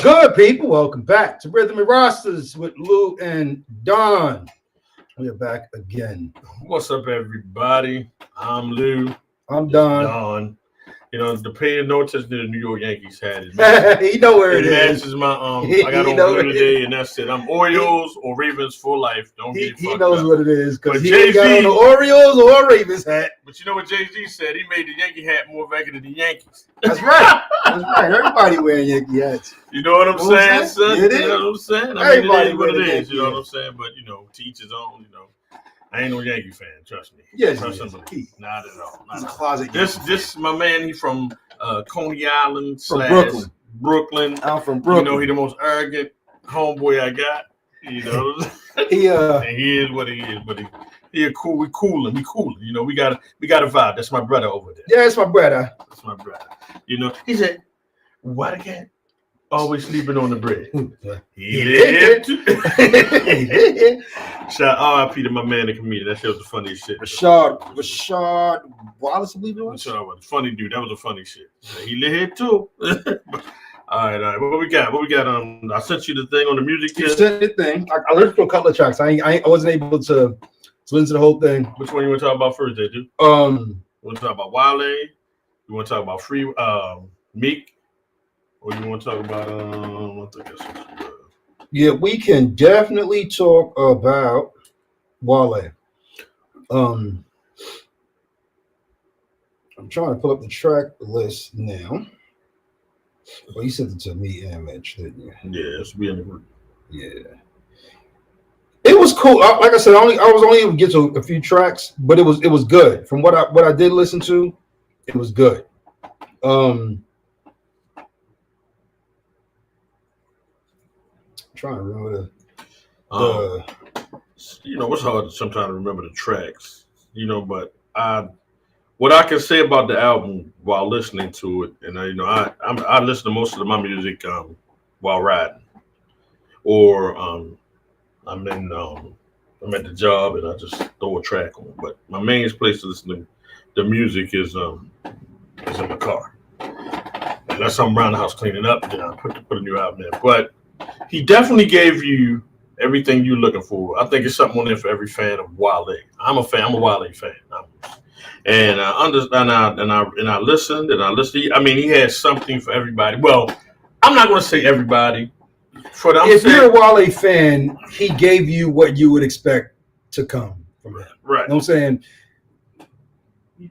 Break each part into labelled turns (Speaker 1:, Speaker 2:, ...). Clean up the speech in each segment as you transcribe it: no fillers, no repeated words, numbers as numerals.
Speaker 1: good, people? Welcome back to Rhythm and Rosters with Lou and Don. We are back again.
Speaker 2: What's up, everybody? I'm Lou.
Speaker 1: I'm Don.
Speaker 2: Don. You know, the pay no attention to the New York Yankees hat.
Speaker 1: You know where it is.
Speaker 2: Matches my I got on blue today, and that's it. I'm Orioles or Ravens for life. Don't get
Speaker 1: He knows
Speaker 2: up.
Speaker 1: what it is because he
Speaker 2: Jay-Z,
Speaker 1: got on the Orioles or Ravens hat.
Speaker 2: But you know what Jay-Z said? He made the Yankee hat more vacant than the Yankees.
Speaker 1: That's right. That's right. Everybody wearing Yankee hats.
Speaker 2: You know what I'm saying, son?
Speaker 1: It is.
Speaker 2: You know what I'm saying?
Speaker 1: Everybody
Speaker 2: it is what it
Speaker 1: wearing
Speaker 2: is. You know what I'm saying? But to each his own. I ain't no Yankee fan, trust me.
Speaker 1: Yes,
Speaker 2: not at all.
Speaker 1: He's a closet.
Speaker 2: This my man. He from Coney Island
Speaker 1: from
Speaker 2: Brooklyn.
Speaker 1: I'm from Brooklyn.
Speaker 2: He the most arrogant homeboy I got.
Speaker 1: He
Speaker 2: and he is what he is, but we cool him. We got a vibe. That's my brother over there.
Speaker 1: Yeah, it's my brother.
Speaker 2: That's my brother. He said, "Why the cat always sleeping on the bread?" He did. Shout R.I.P. to my man, the comedian. That shit was the funniest shit.
Speaker 1: Rashard Wallace, I believe it was.
Speaker 2: Funny dude. That was a funny shit. He lit here too. All right. What we got? I sent you the thing on the music.
Speaker 1: You sent the thing. I listened to a couple of tracks. I wasn't able to listen to the whole thing.
Speaker 2: Which one you want to talk about first, dude? You want to talk about Wale? You want to talk about Free Meek? Or you want to talk about I think that's
Speaker 1: Yeah, we can definitely talk about Wale. I'm trying to pull up the track list now. Well, you sent it to me and Mitch, didn't you?
Speaker 2: Yeah, it's being in the group.
Speaker 1: Yeah. It was cool. Like I said, I was only able to get to a few tracks, but it was good. From what I did listen to, it was good. Trying to remember
Speaker 2: it's hard sometimes to remember the tracks, but what I can say about the album while listening to it, and I listen to most of my music while riding, or I'm at the job and I just throw a track on. But my main place to listen to the music is in the car. Unless I'm around the house cleaning up, then I put a new album in. But he definitely gave you everything you're looking for. I think it's something on there for every fan of Wale. I'm a Wale fan. And I understand, and I listened. I mean, he had something for everybody. Well, I'm not going to say everybody.
Speaker 1: If you're a Wale fan, he gave you what you would expect to come from him.
Speaker 2: Right.
Speaker 1: You know what I'm saying?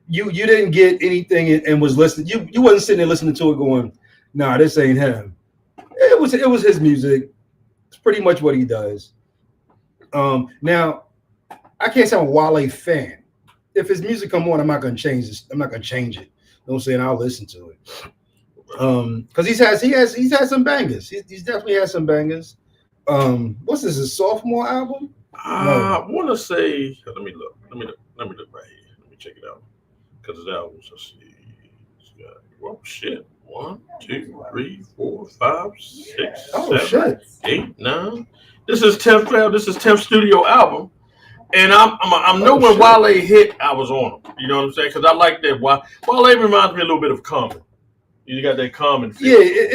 Speaker 1: You didn't get anything and was listening. You wasn't sitting there listening to it going, "Nah, this ain't him." It was his music. It's pretty much what he does. Now, I can't say I'm a Wale fan. If his music come on, I'm not gonna change this. I'm not gonna change it. You know what I'm saying? I'll listen to it. Because he's had some bangers. He's definitely had some bangers. What's this? His sophomore album?
Speaker 2: I want to say. Let me look. Let me look right here. Let me check it out. Because his albums. Let's see. Oh shit! 1, 2, 3, 4, 5, 6, 7, 8, 9. This is 10th. This is 10th studio album. And I know when Wale hit, I was on him. You know what I'm saying? Because I like that. Wale reminds me a little bit of Common. You got that Common feel.
Speaker 1: Yeah,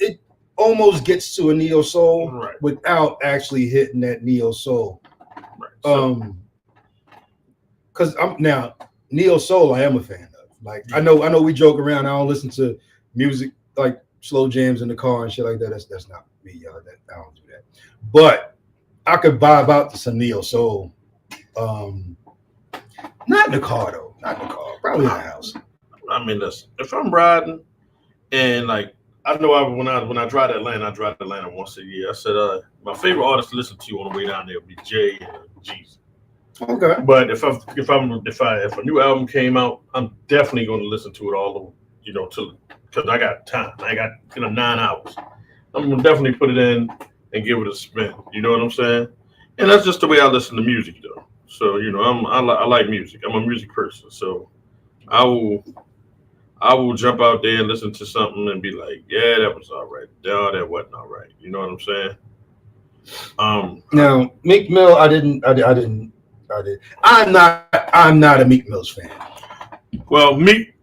Speaker 1: it almost gets to a neo soul,
Speaker 2: right,
Speaker 1: without actually hitting that neo soul.
Speaker 2: Right.
Speaker 1: Because I'm now neo soul, I am a fan of. Like I know we joke around. I don't listen to music like slow jams in the car and shit like that. That's not me, y'all. I don't do that. But I could vibe out to some neo soul. Not in the car though. Not in the car. Probably in the house.
Speaker 2: I mean, listen. If I'm riding, and like I know, when I drive to Atlanta, I drive to Atlanta once a year. I said, my favorite artist to listen to on the way down there would be Jay and Jeezy.
Speaker 1: Okay.
Speaker 2: But if a new album came out, I'm definitely going to listen to it all, because I got time. I got 9 hours. I'm gonna definitely put it in and give it a spin. You know what I'm saying? And that's just the way I listen to music, though. So I like music. I'm a music person, so I will jump out there and listen to something and be like, yeah, that was all right. No, that wasn't all right. You know what I'm saying?
Speaker 1: Now Meek Mill, I did. I'm not a Meek Mill's fan.
Speaker 2: Well, Meek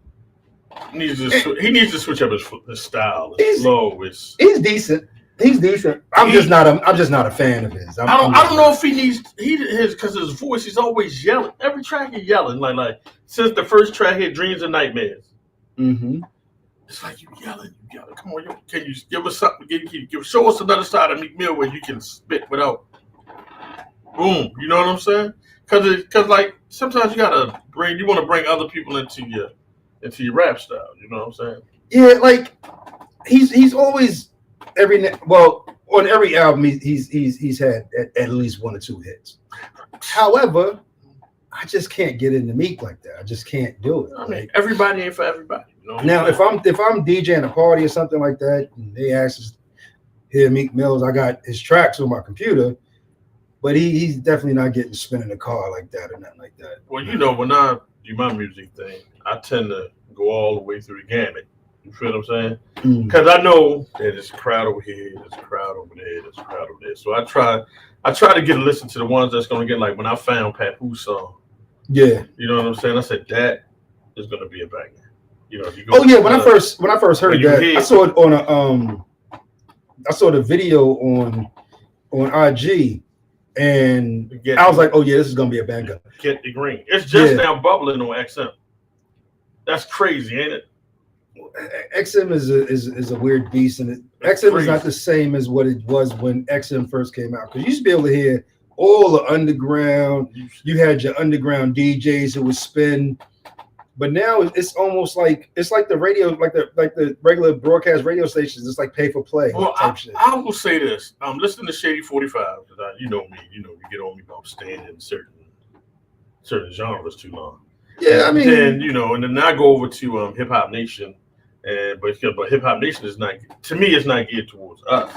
Speaker 2: He needs to switch up his style. His flow is.
Speaker 1: He's decent. He's decent. I'm just not a fan of his.
Speaker 2: I don't know if he needs because his voice. He's always yelling. Every track he's yelling like since the first track hit Dreams and Nightmares.
Speaker 1: Mm-hmm.
Speaker 2: It's like you yelling. Come on, can you give us something? Show us another side of Meek Mill where you can spit without boom. You know what I'm saying? Because like sometimes you want to bring other people into your rap style. You know what I'm saying?
Speaker 1: Yeah, like he's always on every album he's had at least 1 or 2 hits. However, I just can't get into Meek like that. I just can't do it.
Speaker 2: I mean, everybody ain't for everybody. You know?
Speaker 1: Now, if I'm DJing a party or something like that, and they ask us, "Here, Meek Mills," I got his tracks on my computer, but he's definitely not getting spin in the car like that or nothing like that.
Speaker 2: Well, when I do my music thing, I tend to go all the way through the gamut. You feel what I'm saying? Because I know that there's a crowd over here, there's a crowd over there, there's a crowd over there. So I try to get a listen to the ones that's gonna get like when I found Papoose song. Yeah. You know what I'm saying? I said that is gonna be a banger. You know, if you go
Speaker 1: when I first heard that, I saw it on I saw the video on IG, and I was like, oh yeah, this is gonna be a banger.
Speaker 2: Get the Green. It's just now bubbling on XM. That's crazy, ain't it?
Speaker 1: XM is a weird beast, and XM is not the same as what it was when XM first came out. Because you used to be able to hear all the underground. You had your underground DJs who would spin, but now it's almost like the radio, like the regular broadcast radio stations. It's like pay for play.
Speaker 2: Well, I will say this: I'm listening to Shady 45 because you know me. You get on me about staying in certain genres too long.
Speaker 1: Yeah, I mean,
Speaker 2: then and then I go over to Hip Hop Nation. But Hip Hop Nation is not, to me, it's not geared towards us.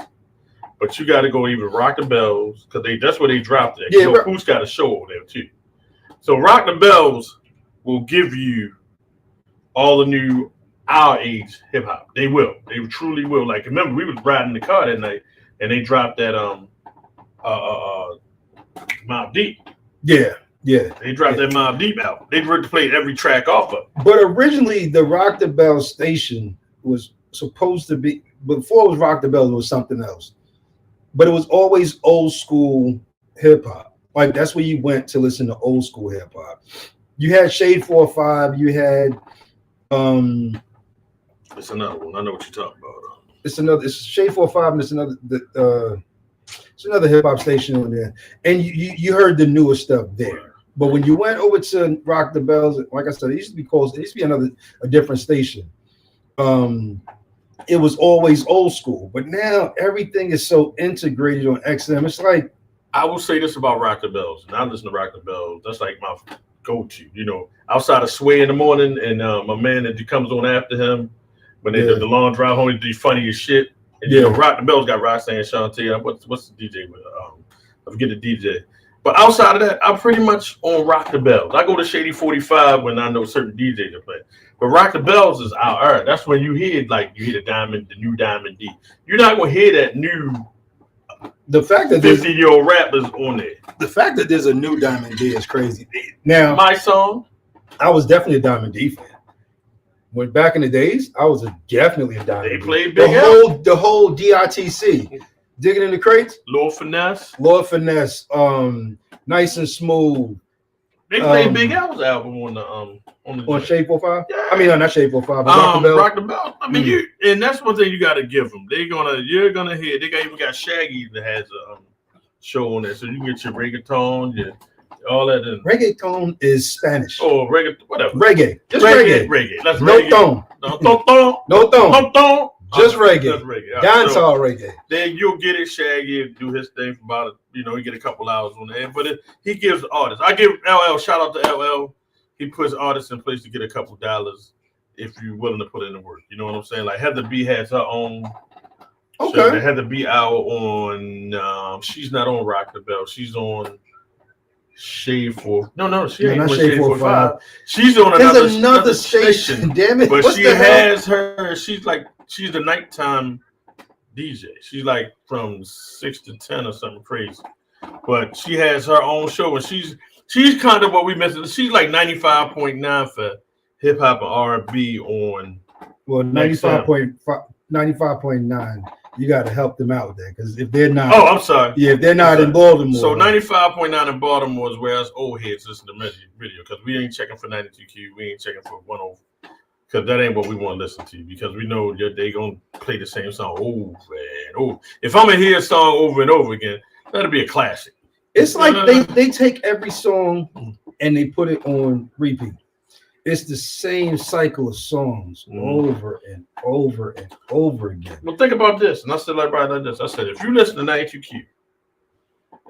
Speaker 2: But you got to go even Rock the Bells because that's where they dropped it. Yeah, who's got a show over there too. So Rock the Bells will give you all the new our age hip hop. They will. They truly will. Like remember, we was riding the car that night and they dropped that Mobb Deep.
Speaker 1: Yeah. Yeah,
Speaker 2: they dropped that Mobb Deep out. They played every track off of.
Speaker 1: But originally, the Rock the Bell station was supposed to be, before it was Rock the Bell, it was something else. But it was always old school hip hop. Like that's where you went to listen to old school hip hop. You had Shade 4-5. You had.
Speaker 2: It's another one. I know what you're talking about.
Speaker 1: It's Shade 4-5, and it's another hip hop station on there, and you heard the newer stuff there. But when you went over to Rock the Bells, like I said, it used to be close. It used to be a different station. It was always old school, but now everything is so integrated on XM. It's like
Speaker 2: I will say this about Rock the Bells, and I listen to Rock the Bells. That's like my go-to. Outside of Sway in the morning, and my man that comes on after him when they do the long drive home, they do funny as shit. And Rock the Bells got Roxanne Shante. What's the DJ with? I forget the DJ. But outside of that, I'm pretty much on Rock the Bells. I go to Shady 45 when I know certain DJs are playing. But Rock the Bells is our era. That's when you hear the new Diamond D. You're not gonna hear that new.
Speaker 1: The fact that
Speaker 2: 50-year-old rappers on there.
Speaker 1: The fact that there's a new Diamond D is crazy. Now,
Speaker 2: my song.
Speaker 1: I was definitely a Diamond D fan. When back in the days, I was definitely a Diamond D.
Speaker 2: They played Big
Speaker 1: L. The whole DITC. Digging in the Crates,
Speaker 2: Lord Finesse,
Speaker 1: Nice and Smooth.
Speaker 2: They played Big L's album on
Speaker 1: Shade 4-5.
Speaker 2: Yeah.
Speaker 1: I mean, not Shade 4-5, but
Speaker 2: Rock the Bell. I mean, and that's one thing you got to give them. You're gonna hear. They even got Shaggy that has a show on there, so you can get your reggaeton, all that.
Speaker 1: Reggaeton is Spanish.
Speaker 2: Oh, whatever.
Speaker 1: Reggae, just reggae.
Speaker 2: That's
Speaker 1: no
Speaker 2: reggae.
Speaker 1: No thong. Just reggae.
Speaker 2: Just reggae.
Speaker 1: Dancehall reggae.
Speaker 2: Then you'll get it. Shaggy do his thing for about he get a couple hours on there. But he gives the artists. I give LL shout out to LL. He puts artists in place to get a couple dollars if you're willing to put in the work. You know what I'm saying? Like Heather B has her own.
Speaker 1: Okay.
Speaker 2: Heather B out on. She's not on Rock the Bell. She's on Shade 4. No, she ain't on Shade 4-5. She's on another station.
Speaker 1: Damn it!
Speaker 2: But she has her. She's the nighttime DJ. She's like from 6 to 10 or something crazy. But she has her own show, and she's kind of what we mentioned. She's like 95.9 for hip hop and R&B on.
Speaker 1: Well, 95.9. You got to help them out with that because if they're not,
Speaker 2: oh, I'm sorry.
Speaker 1: Yeah, if they're not in Baltimore.
Speaker 2: So 95.9 in Baltimore is where us old heads listen to video because we ain't checking for 92Q. We ain't checking for 10 because that ain't what we want to listen to because we know that they gonna play the same song over and over. If I'm gonna hear a song over and over again, that'll be a classic.
Speaker 1: It's like they take every song and they put it on repeat. It's the same cycle of songs over and over and over again.
Speaker 2: Well, think about this, and I said like right like this. I said if you listen to 92Q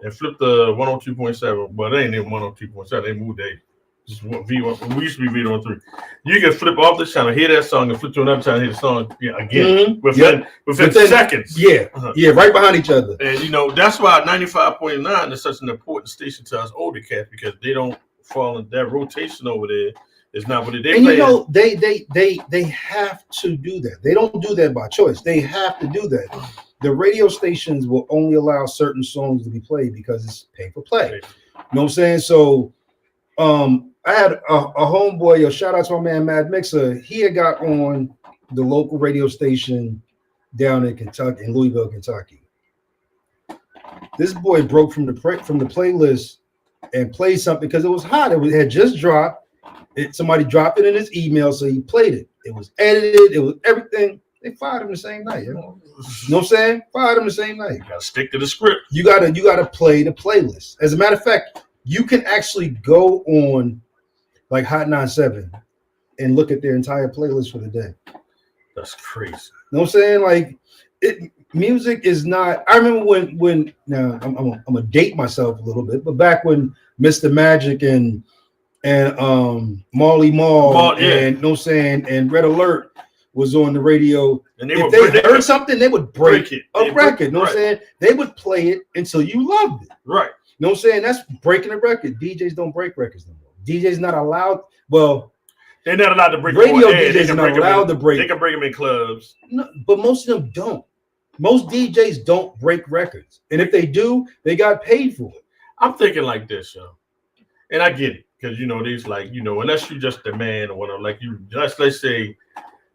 Speaker 2: and flip the 102.7, but they ain't even 102.7. They moved they just V1. We used to be V103. You can flip off the channel, hear that song, and flip to another channel, hear the song again within seconds.
Speaker 1: Yeah, right behind each other.
Speaker 2: And that's why 95.9 is such an important station to us older cats because they don't fall in that rotation over there. It's not what they
Speaker 1: and
Speaker 2: play.
Speaker 1: They have to do that. They don't do that by choice. They have to do that. The radio stations will only allow certain songs to be played because it's pay for play. You know what I'm saying? So I had a homeboy, shout out to my man Mad Mixer. He had got on the local radio station down in Kentucky, in Louisville, Kentucky. This boy broke from the playlist and played something because it was hot. It had just dropped. Somebody dropped it in his email, so he played it. It was edited. It was everything. They fired him the same night. You know what I'm saying? Fired him the same night.
Speaker 2: You gotta stick to the script.
Speaker 1: You gotta play the playlist. As a matter of fact, you can actually go on like Hot 97 and look at their entire playlist for the day.
Speaker 2: That's crazy.
Speaker 1: You know what I'm saying? Like music is not. I remember when now I'm gonna date myself a little bit, but back when Mr. Magic and Marley Marl and you know what I'm saying, and Red Alert was on the radio. And if they heard something, they would break it. A record. You know what I'm saying? They would play it until you loved it.
Speaker 2: Right.
Speaker 1: You know what I'm saying? That's breaking a record. DJs don't break records no more. DJs not allowed. Well,
Speaker 2: they're not allowed to break.
Speaker 1: Radio DJs are not allowed to break.
Speaker 2: They can bring them in clubs.
Speaker 1: No, but most of them don't. Most DJs don't break records, and if they do, they got paid for it.
Speaker 2: I'm thinking like this, yo, and I get it. Because these like unless you just the man or whatever, like you just let's say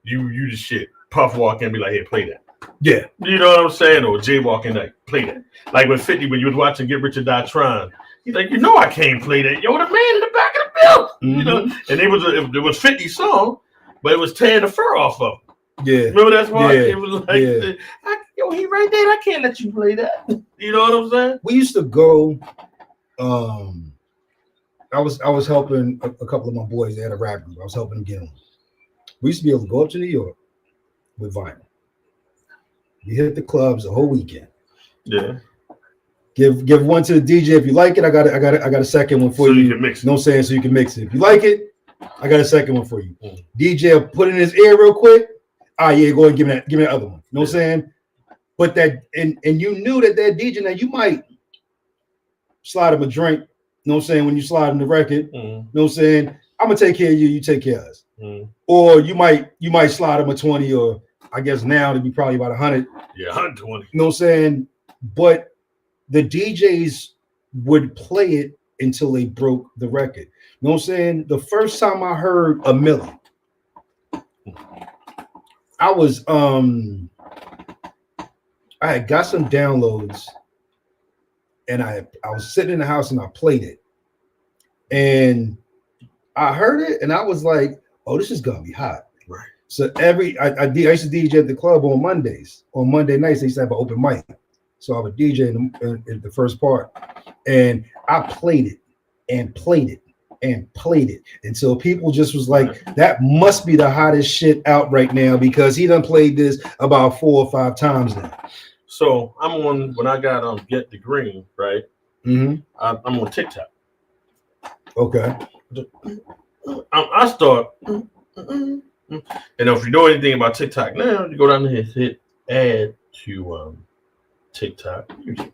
Speaker 2: you the shit. Puff walk in and be like, hey, play that.
Speaker 1: Yeah.
Speaker 2: You know what I'm saying? Or Jay walk in like, play that. Like with 50 when you was watching Get Rich or Die Trying. He's like, I can't play that. Yo, the man in the back of the building. And it was 50's song, but it was tearing the fur off of him. Yeah. Remember that's why it was like he right there. I can't let you play that. You know what I'm saying?
Speaker 1: We used to go I was helping a couple of my boys. They had a rap group. I was helping them get on. We used to be able to go up to New York with vinyl. You hit the clubs the whole weekend.
Speaker 2: Yeah.
Speaker 1: Give one to the DJ if you like it. I got a second one for you.
Speaker 2: So you can mix it.
Speaker 1: You know what I'm saying? So you can mix it. If you like it, I got a second one for you. DJ will put it in his ear real quick. Go ahead and give me that other one. You know what I'm saying? But that and you knew that DJ now you might slide him a drink. You know what I'm saying? When you slide in the record, you know what I'm saying? I'm gonna take care of you, you take care of us. Or you might slide him a 20, or I guess now it'd be probably about 100.
Speaker 2: Yeah, 120.
Speaker 1: You know what I'm saying? But the DJs would play it until they broke the record. You know what I'm saying? The first time I heard A Milli, I was I had got some downloads. And I was sitting in the house and I played it. And I heard it and I was like, oh, this is gonna be hot.
Speaker 2: Right.
Speaker 1: So I used to DJ at the club on Mondays. On Monday nights, they used to have an open mic. So I would DJ in the first part. And I played it and played it and played it until people just was like, that must be the hottest shit out right now because he done played this about 4 or 5 times now.
Speaker 2: So I'm on when I got Get the Green, right? I'm on TikTok.
Speaker 1: Okay.
Speaker 2: I start, and if you know anything about TikTok now, you go down there and hit add to TikTok Music,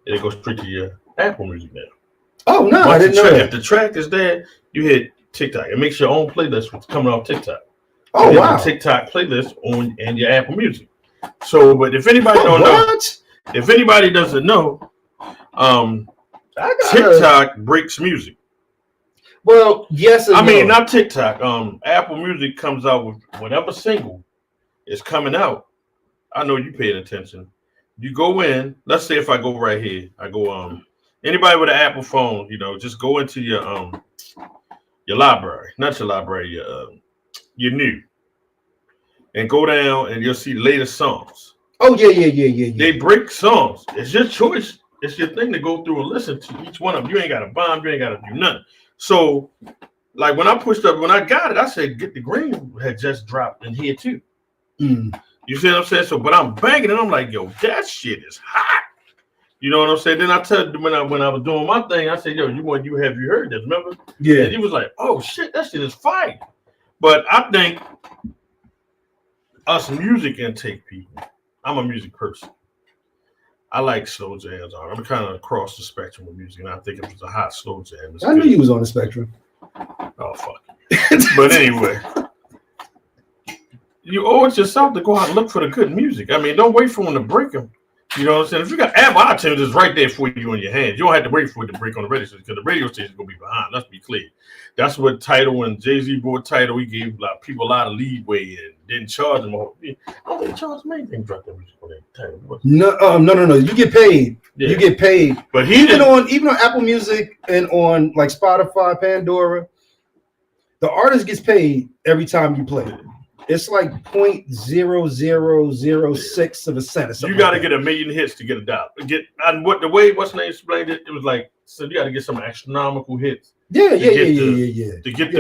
Speaker 2: and it goes straight to your Apple Music now.
Speaker 1: Oh no, I didn't know that.
Speaker 2: If the track is there, you hit TikTok. It makes your own playlist what's coming off TikTok.
Speaker 1: Oh wow!
Speaker 2: The TikTok playlist on and your Apple Music. So, but if anybody don't know, if anybody doesn't know, TikTok breaks music.
Speaker 1: Well, yes and
Speaker 2: I mean,
Speaker 1: no.
Speaker 2: not TikTok. Apple Music comes out with whatever single is coming out. I know you paying attention. You go in. Let's say if I go right here, I go anybody with an Apple phone, just go into your library, not your library, your new, and go down and you'll see latest songs.
Speaker 1: Oh yeah.
Speaker 2: They break songs. It's your choice. It's your thing to go through and listen to each one of them. You ain't got to bomb. You ain't got to do nothing. So, like when I got it, I said, "Get the Green" had just dropped in here too.
Speaker 1: Mm.
Speaker 2: You see what I'm saying? So, but I'm banging and I'm like, "Yo, that shit is hot." You know what I'm saying? Then I tell when I was doing my thing, I said, "Yo, have you heard this? Remember?"
Speaker 1: Yeah.
Speaker 2: And he was like, "Oh shit, that shit is fire." But I think us music intake people. I'm a music person. I like slow jams. I'm kind of across the spectrum of music, and I think if it's a hot slow jam, it's
Speaker 1: I knew
Speaker 2: good.
Speaker 1: you was on the spectrum.
Speaker 2: Oh fuck. But anyway, you owe it yourself to go out and look for the good music. I mean, don't wait for them to break them. You know what I'm saying? If you got Apple iTunes, it's right there for you in your hands. You don't have to wait for it to break on the radio station because the radio station is gonna be behind. Let's be clear. That's what Tidal and Jay-Z bought Tidal. He gave people a lot of leeway and didn't charge them. I don't think charge them anything. Drop that music on that Tidal.
Speaker 1: No. You get paid.
Speaker 2: Yeah.
Speaker 1: You get paid.
Speaker 2: But
Speaker 1: even on Apple Music and on like Spotify, Pandora, the artist gets paid every time you play. It's like 0.0006 of a cent.
Speaker 2: You got to get 1 million hits to get a dollar. The way what's name explained it, it was like, so you got to get some astronomical hits.
Speaker 1: Yeah.
Speaker 2: To get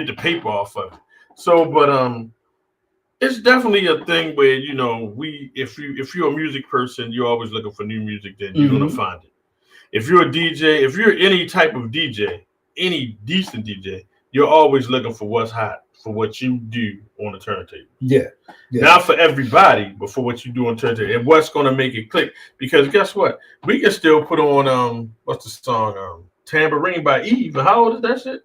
Speaker 2: the paper off of it. So, but it's definitely a thing where if you're a music person, you're always looking for new music. Then you're gonna find it. If you're a DJ, if you're any type of DJ, any decent DJ, you're always looking for what's hot for what you do on the turntable.
Speaker 1: Yeah.
Speaker 2: Not for everybody, but for what you do on turntable and what's gonna make it click. Because guess what? We can still put on what's the song? Tambourine by Eve. And how old is that shit?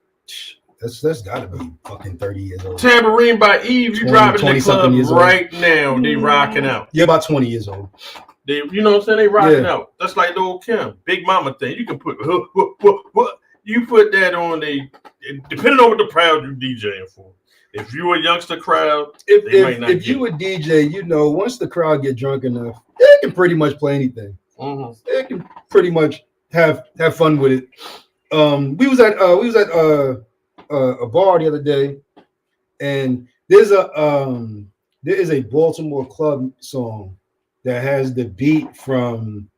Speaker 1: That's gotta be fucking 30 years old.
Speaker 2: Tambourine by Eve. You driving in the club right now. They rocking out.
Speaker 1: Yeah, about 20 years old.
Speaker 2: They, you know what I'm saying? They rocking out. That's like the old Kim, Big Mama thing. You can put you put that on depending on what the crowd you DJing for. If you a youngster crowd,
Speaker 1: if you a DJ, once the crowd get drunk enough, they can pretty much play anything.
Speaker 2: Mm-hmm.
Speaker 1: They can pretty much have fun with it. We was at a bar the other day, and there is a Baltimore club song that has the beat from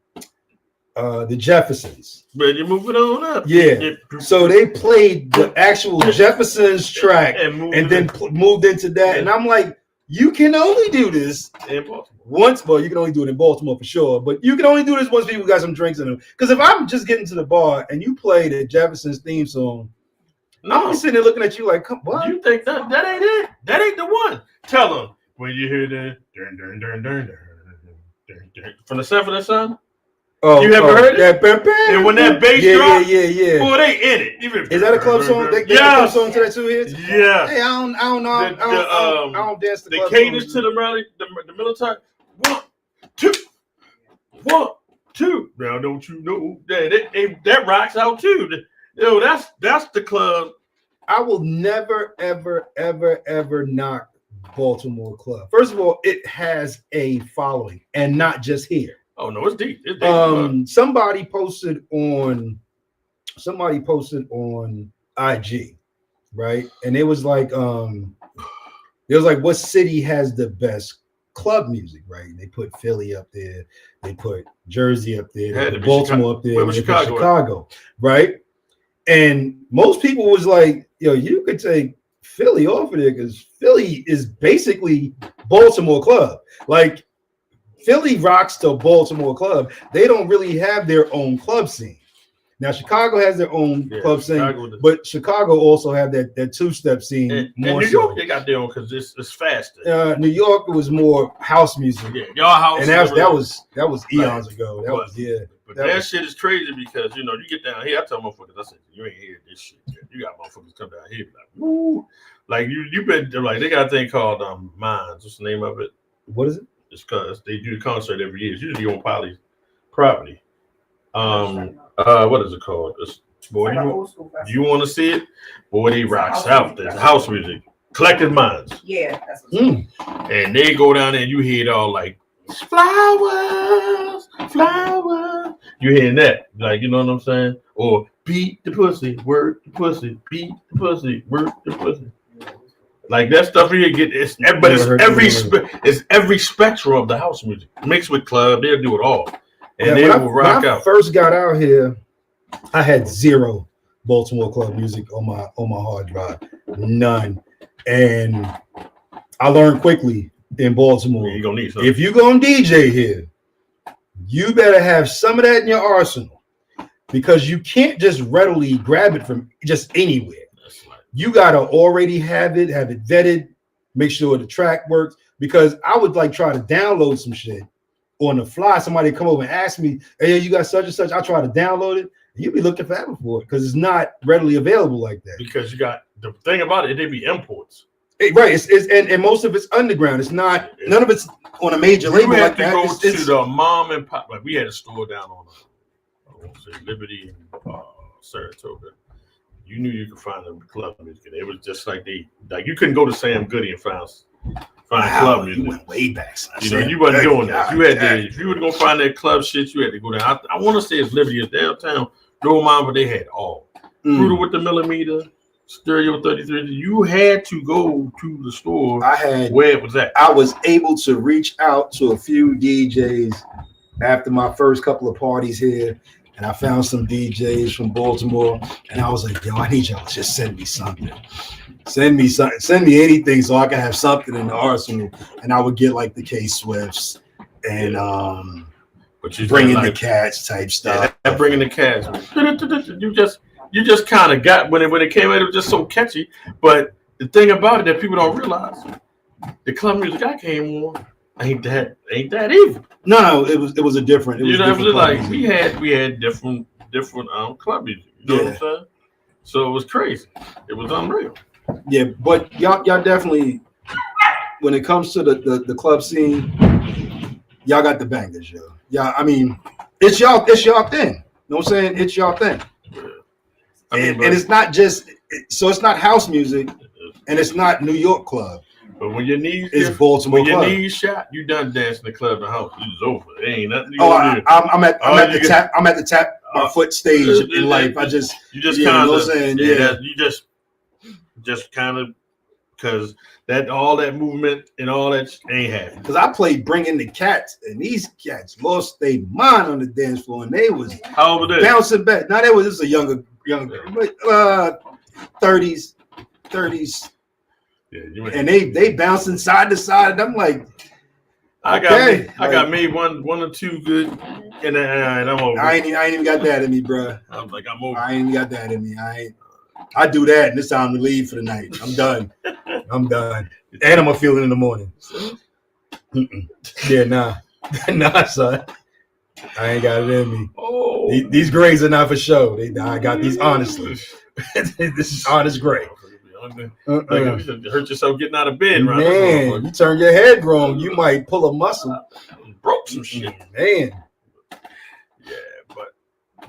Speaker 1: the Jeffersons.
Speaker 2: But you're moving on up.
Speaker 1: Yeah. So they played the actual Jeffersons track and then moved into that. And I'm like, you can only do this
Speaker 2: in Baltimore
Speaker 1: once. Well, you can only do it in Baltimore for sure, but you can only do this once people got some drinks in them. Because if I'm just getting to the bar and you play the Jeffersons theme song, I'm sitting there looking at you like, come on.
Speaker 2: You think that ain't it? That ain't the one. Tell them when you hear the from the Sanford & Son.
Speaker 1: Oh,
Speaker 2: you haven't heard it?
Speaker 1: And
Speaker 2: when that bass drop,
Speaker 1: yeah.
Speaker 2: Boy, they in it.
Speaker 1: Is that a club song? They got a club song to that too?
Speaker 2: Yeah.
Speaker 1: Hey, I don't know. I don't dance the club
Speaker 2: cadence
Speaker 1: songs.
Speaker 2: to the military. 1, 2, 1, 2. Now don't you know that rocks out too? That's the club.
Speaker 1: I will never, ever knock Baltimore club. First of all, it has a following, and not just here.
Speaker 2: Oh no, it's deep. It's
Speaker 1: deep. Somebody posted on IG, right? And it was like, what city has the best club music, right? And they put Philly up there, they put Jersey up there, they put Baltimore up there,
Speaker 2: where was
Speaker 1: Chicago, right? And most people was like, yo, you could take Philly off of there because Philly is basically Baltimore club. Like, Philly rocks the Baltimore club. They don't really have their own club scene. Now, Chicago has their own club scene, but Chicago also have that two-step scene.
Speaker 2: And New York, they got their own because it's faster.
Speaker 1: New York was more house music.
Speaker 2: Yeah, y'all house.
Speaker 1: And that was eons ago. But
Speaker 2: that shit is crazy because you get down here. I tell motherfuckers, I said, you ain't hear this shit yet. You got motherfuckers come down here, like, woo. Like you been like they got a thing called Minds. What's the name of it?
Speaker 1: What is it?
Speaker 2: It's because they do the concert every year. It's usually on Poly's property. What is it called? Boy,
Speaker 3: Like an
Speaker 2: you,
Speaker 3: old school festival.
Speaker 2: you want to see it? Boy, they rock
Speaker 3: house
Speaker 2: south.
Speaker 3: music
Speaker 2: There's
Speaker 3: festival.
Speaker 2: house music. Collective Minds.
Speaker 3: Yeah, that's what's
Speaker 2: And they go down there and you hear it all like flowers, flowers. You hearing that? Like, you know what I'm saying? Or beat the pussy, work the pussy, beat the pussy, work the pussy. Like that stuff you get, but it's every spectrum of the house music mixed with club. They'll do it all, and they will rock
Speaker 1: when I
Speaker 2: out.
Speaker 1: first got out here, I had zero Baltimore club music on my hard drive, none, and I learned quickly in Baltimore.
Speaker 2: You gonna need something.
Speaker 1: If you gonna DJ here, you better have some of that in your arsenal because you can't just readily grab it from just anywhere. You gotta already have it vetted, make sure the track works. Because I would like try to download some shit on the fly. Somebody come over and ask me, "Hey, you got such and such." I try to download it, and you be looking forever for it because it's not readily available like that.
Speaker 2: Because you got the thing about it, they be imports.
Speaker 1: Right, and most of it's underground. It's not none of it's on a major label like that.
Speaker 2: You have to go to the mom and pop. Like we had a store down on, I won't say Liberty and Saratoga. You knew you could find the club music. It was just like you couldn't go to Sam Goody and find club music.
Speaker 1: You went way back.
Speaker 2: You know, you wasn't doing that. You had to, if you were to go find that club shit, you had to go down. I want to say it's Liberty, it's downtown. Don't mind, but they had all. Brutal with the millimeter, Stereo 33. You had to go to the store. Where it was at.
Speaker 1: I was able to reach out to a few DJs after my first couple of parties here. And I found some DJs from Baltimore, and I was like, "Yo, I need y'all to just send me something. Send me anything so I can have something in the arsenal." And I would get like the K-Swifts and
Speaker 2: but you
Speaker 1: bringing
Speaker 2: like,
Speaker 1: the cats type stuff.
Speaker 2: Yeah, bringing the cats. You just kind of got when it came out. It was just so catchy. But the thing about it that people don't realize, the club music I came on ain't that evil.
Speaker 1: No, it was a different.
Speaker 2: It was like we had different club music. You know what I'm saying? So it was crazy. It was unreal.
Speaker 1: Yeah, but y'all definitely, when it comes to the club scene, y'all got the bangers, yo. Yeah, I mean, it's y'all thing. You know what I'm saying? It's y'all thing.
Speaker 2: Yeah.
Speaker 1: And it's not just it's not house music, and it's not New York club.
Speaker 2: But when your knees
Speaker 1: is Baltimore
Speaker 2: when
Speaker 1: club.
Speaker 2: your knees shot, you done dancing the club in the house. It's over. It ain't nothing.
Speaker 1: I'm at the tap my foot stage in life. You just
Speaker 2: kind of
Speaker 1: know what I'm saying?
Speaker 2: You just kind of because that all that movement and all that ain't happening.
Speaker 1: Because I played Bringing the Cats, and these cats lost their mind on the dance floor, and they was bouncing back. Now this is a younger, but 30s.
Speaker 2: Yeah,
Speaker 1: and they bouncing side to side. And I'm like,
Speaker 2: I got made one or two good, and I'm over.
Speaker 1: I ain't even got that in me, bro.
Speaker 2: I'm over.
Speaker 1: I ain't even got that in me. I do that, and it's time to leave for the night. I'm done. And I'm gonna feel it in the morning. Yeah, nah, son. I ain't got it in me.
Speaker 2: Oh,
Speaker 1: these grades are not for show. I got these honestly. This is honest grade.
Speaker 2: Like you hurt yourself getting out of bed, right?
Speaker 1: Man, you turn your head wrong, you might pull a muscle.
Speaker 2: Broke some shit.
Speaker 1: Man.
Speaker 2: Yeah, but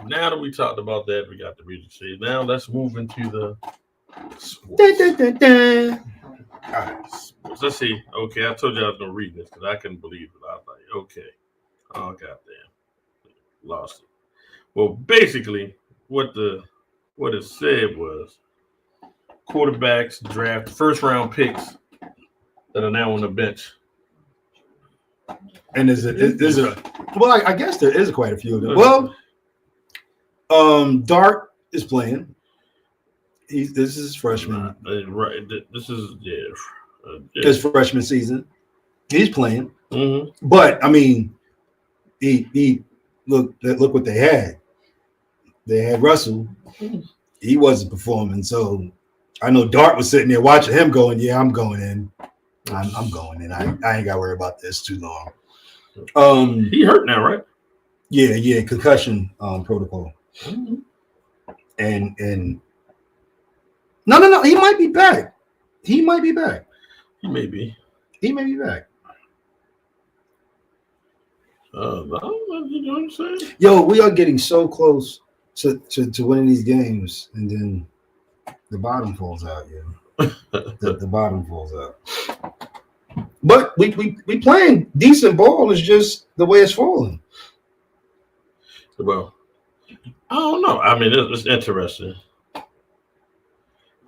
Speaker 2: now that we talked about that, we got the music scene. Now let's move into the sports. All right, let's see. Okay, I told you I was gonna read this because I couldn't believe it. I was like, okay, oh goddamn, lost it. Well, basically, what it said was quarterbacks draft first round picks that are now on the bench.
Speaker 1: And is it? Well, I guess there is quite a few of them. Well, Dart is playing. This is his freshman.
Speaker 2: Right. This is
Speaker 1: his freshman season. He's playing.
Speaker 2: Mm-hmm.
Speaker 1: But I mean, he look what they had. They had Russell. He wasn't performing, so I know Dart was sitting there watching him going, "Yeah, I'm going in. I'm going in. I ain't got to worry about this too long."
Speaker 2: He hurt now, right?
Speaker 1: Yeah, concussion protocol.
Speaker 2: Mm-hmm.
Speaker 1: And no, he might be back. He may be. back.
Speaker 2: You know what I'm saying?
Speaker 1: Yo, we are getting so close to winning these games, and then the bottom falls out. Yeah, the bottom falls out. But we playing decent ball. It's just the way it's falling.
Speaker 2: Well, I don't know. I mean, it's interesting.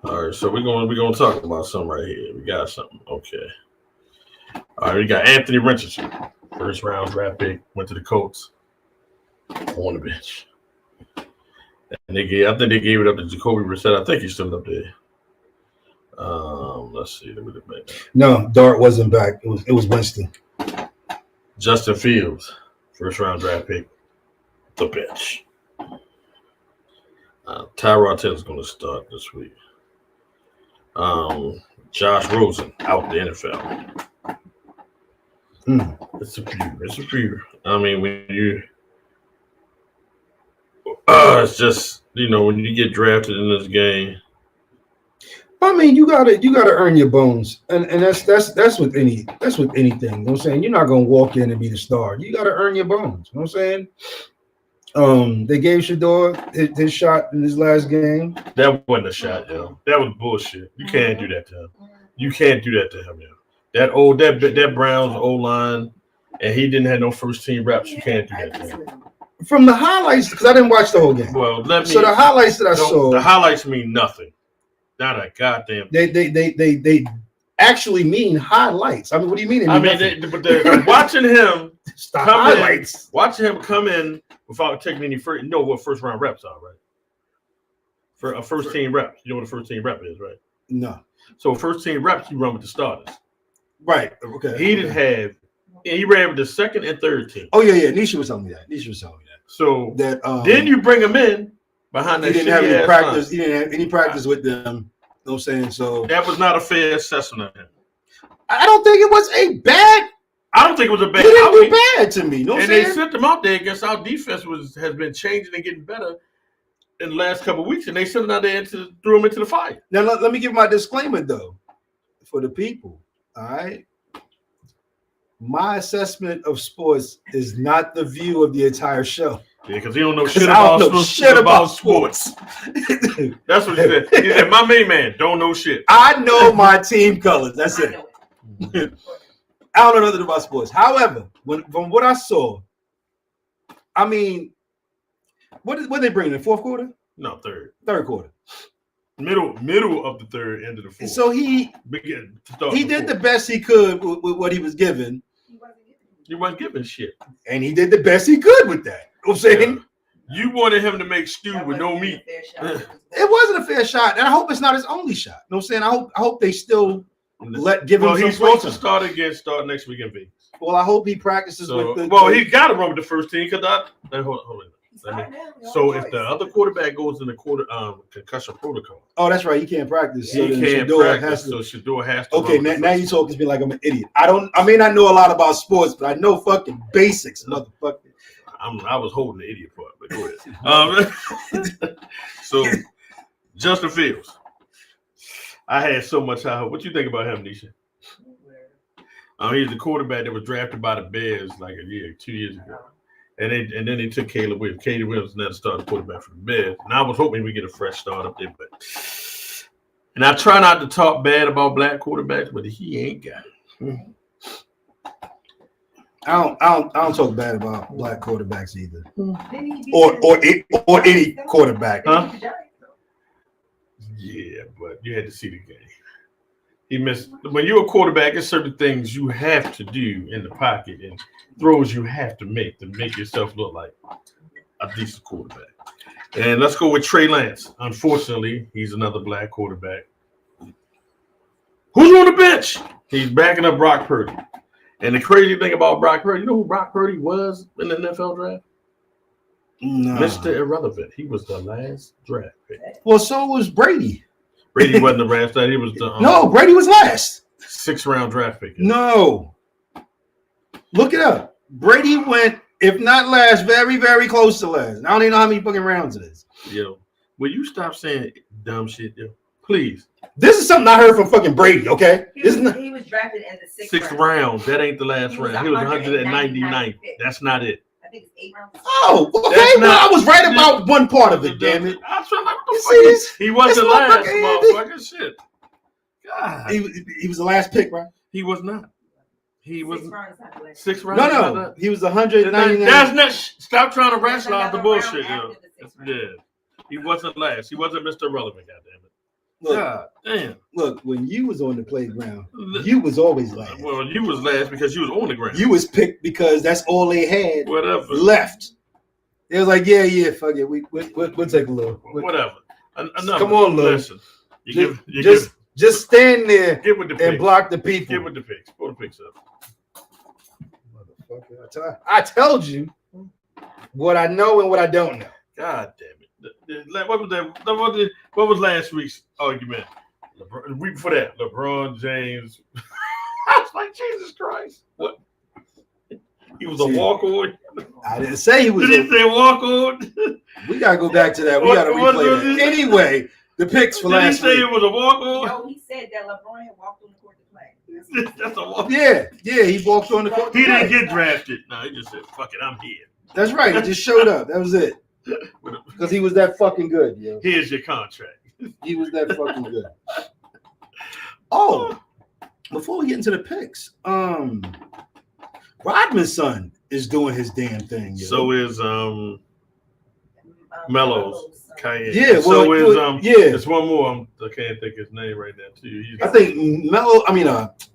Speaker 2: All right, so we're gonna talk about something right here. We got something. Okay. All right, we got Anthony Richardson, first round draft pick, went to the Colts on the bench. And I think they gave it up to Jacoby Brissett. I think he's still up there. Let's see.
Speaker 1: No, Dart wasn't back. It was Winston.
Speaker 2: Justin Fields, first round draft pick, the bench. Tyrod Taylor's going to start this week. Josh Rosen out the NFL. It's a preview. I mean, when you, it's just, when you get drafted in this game.
Speaker 1: I mean, you gotta earn your bones, and that's with anything. You know what I'm saying? You're not gonna walk in and be the star. You gotta earn your bones. You know what I'm saying? They gave Shador his shot in his last game.
Speaker 2: That wasn't a shot, yo. That was bullshit. You can't do that to him. You can't do that to him, yo. That Browns O-line, and he didn't have no first team reps. You can't do that to him.
Speaker 1: From the highlights, because I didn't watch the whole game.
Speaker 2: Well,
Speaker 1: so the highlights that I saw,
Speaker 2: the highlights mean nothing. Not a goddamn.
Speaker 1: They actually mean highlights. I mean, what do you mean?
Speaker 2: Watching him
Speaker 1: highlights.
Speaker 2: Watching him come in without taking any first. You know what first round reps are, right? For a first team rep, you know what a first team rep is, right?
Speaker 1: No.
Speaker 2: So first team reps, you run with the starters.
Speaker 1: Right. Okay.
Speaker 2: He didn't have. He ran with the second and third team.
Speaker 1: Oh yeah. Nisha was telling me that.
Speaker 2: So
Speaker 1: that
Speaker 2: then you bring him in behind that.
Speaker 1: He didn't have any practice. He didn't have any practice with them. You know what I'm saying? So
Speaker 2: that was not a fair assessment of him.
Speaker 1: I don't think it was a bad.
Speaker 2: I don't think it was a bad.
Speaker 1: He didn't do bad to me. No,
Speaker 2: and they sent him out there against our defense has been changing and getting better in the last couple of weeks, and they sent him out there and threw him into the fire.
Speaker 1: Now let me give my disclaimer though, for the people. All right. My assessment of sports is not the view of the entire show.
Speaker 2: Yeah, because he don't know shit about sports. That's what he said. He said, my main man don't know shit.
Speaker 1: I know my team colors. That's it. I don't know nothing about sports. However, from what I saw, I mean, what they bring in the fourth quarter?
Speaker 2: No, third.
Speaker 1: Third quarter.
Speaker 2: Middle of the third, end of the fourth.
Speaker 1: So he did the best he could with what he was given.
Speaker 2: He wasn't giving shit.
Speaker 1: And he did the best he could with that. You know what I'm saying?
Speaker 2: Yeah. You wanted him to make stew with no meat.
Speaker 1: It wasn't a fair shot. And I hope it's not his only shot. You know what I'm saying? I hope they still give him some.
Speaker 2: He's supposed to start next week in Vegas.
Speaker 1: Well, I hope he practices with the.
Speaker 2: Well, he got to run with the first team because hold on. So if the other quarterback goes in the concussion protocol.
Speaker 1: Oh, that's right. He can't practice.
Speaker 2: He can't practice. So Shador has to.
Speaker 1: Okay, now you talking to me like I'm an idiot. I may not know a lot about sports, but I know fucking basics, motherfucker.
Speaker 2: I was holding the idiot part, but go ahead. So Justin Fields. I had so much high hope. What you think about him, Nisha? He's the quarterback that was drafted by the Bears like 2 years ago. And then they took Caleb Williams. Caleb Williams now started quarterback for the Bears. And I was hoping we get a fresh start up there. And I try not to talk bad about black quarterbacks, but he ain't got it.
Speaker 1: I don't talk bad about black quarterbacks either. Or any quarterback.
Speaker 2: Huh? Yeah, but you had to see the game. He missed. When you're a quarterback, there's certain things you have to do in the pocket and throws you have to make yourself look like a decent quarterback. And let's go with Trey Lance. Unfortunately, he's another black quarterback. Who's on the bench? He's backing up Brock Purdy. And the crazy thing about Brock Purdy, you know who Brock Purdy was in the NFL draft?
Speaker 1: No.
Speaker 2: Mr. Irrelevant. He was the last draft pick.
Speaker 1: Well, so was Brady.
Speaker 2: Brady wasn't the draft pick. He was the
Speaker 1: no, Brady was last.
Speaker 2: 6th round draft pick.
Speaker 1: No. Look it up. Brady went, if not last, very, very close to last. I don't even know how many fucking rounds it is.
Speaker 2: Yo, will you stop saying dumb shit, yo? Please.
Speaker 1: This is something I heard from fucking Brady, okay?
Speaker 4: He was drafted in the 6th
Speaker 2: round. That ain't the last round. He was 199th. That's not it.
Speaker 4: think it's 8 rounds.
Speaker 1: Oh, okay.
Speaker 2: That's
Speaker 1: Well,
Speaker 2: not-
Speaker 1: I was right about one part of it. Damn it.
Speaker 2: I was trying like,
Speaker 1: You
Speaker 2: what
Speaker 1: see
Speaker 2: the
Speaker 1: this?
Speaker 2: fuck? He wasn't
Speaker 1: this
Speaker 2: last,
Speaker 1: motherfucker, Andy?
Speaker 2: motherfucker. Shit. God.
Speaker 1: He was the last pick, right?
Speaker 2: He was not. He was
Speaker 4: 6 rounds after that.
Speaker 2: 6 rounds.
Speaker 1: No. He was 199.
Speaker 2: That's not. Stop trying to
Speaker 4: There's
Speaker 2: rationalize the
Speaker 4: another
Speaker 2: bullshit.
Speaker 4: round
Speaker 2: Yo.
Speaker 4: after the 6th round.
Speaker 2: Yeah. He wasn't last. He wasn't Mr. Relevant. Goddamn it.
Speaker 1: Look,
Speaker 2: God damn.
Speaker 1: look, when you was on the playground, you was always last.
Speaker 2: Well, you was last because you was on the ground.
Speaker 1: You was picked because that's all they had
Speaker 2: Whatever.
Speaker 1: left. It was like, yeah, fuck it. We'll take a look.
Speaker 2: Whatever. Enough.
Speaker 1: Come on, Lou.
Speaker 2: Listen. You
Speaker 1: Just stand there
Speaker 2: give with the
Speaker 1: and
Speaker 2: picks.
Speaker 1: block the people.
Speaker 2: Give with the picks. Pull the picks up.
Speaker 1: Motherfucker, I told you what I know and what I don't know.
Speaker 2: God damn it. What was that? What was last week's argument? The week before that, LeBron James. I was like, Jesus Christ. What? He was a
Speaker 1: See,
Speaker 2: walk-on.
Speaker 1: I didn't say he was.
Speaker 2: Did he say walk-on?
Speaker 1: We gotta go back to that. We gotta
Speaker 2: What
Speaker 1: replay
Speaker 2: was
Speaker 1: that.
Speaker 2: it?
Speaker 1: Anyway, the picks for
Speaker 2: Did he
Speaker 1: last
Speaker 2: say
Speaker 1: week.
Speaker 2: it was a walk-on?
Speaker 4: No, he said that LeBron had walked on the court to play.
Speaker 2: That's a walk-on.
Speaker 1: Yeah, he walked on the court.
Speaker 2: He didn't get drafted. No, he just said, fuck it, I'm here.
Speaker 1: That's right. He just showed up. That was it. Because he was that fucking good, yo.
Speaker 2: Here's your contract.
Speaker 1: He was that fucking good. Oh, before we get into the picks, Rodman's son is doing his damn thing. Yo.
Speaker 2: So is Melo's Cayenne.
Speaker 1: Yeah,
Speaker 2: So is
Speaker 1: yeah.
Speaker 2: There's one more. I can't think his name right now too. He's,
Speaker 1: I think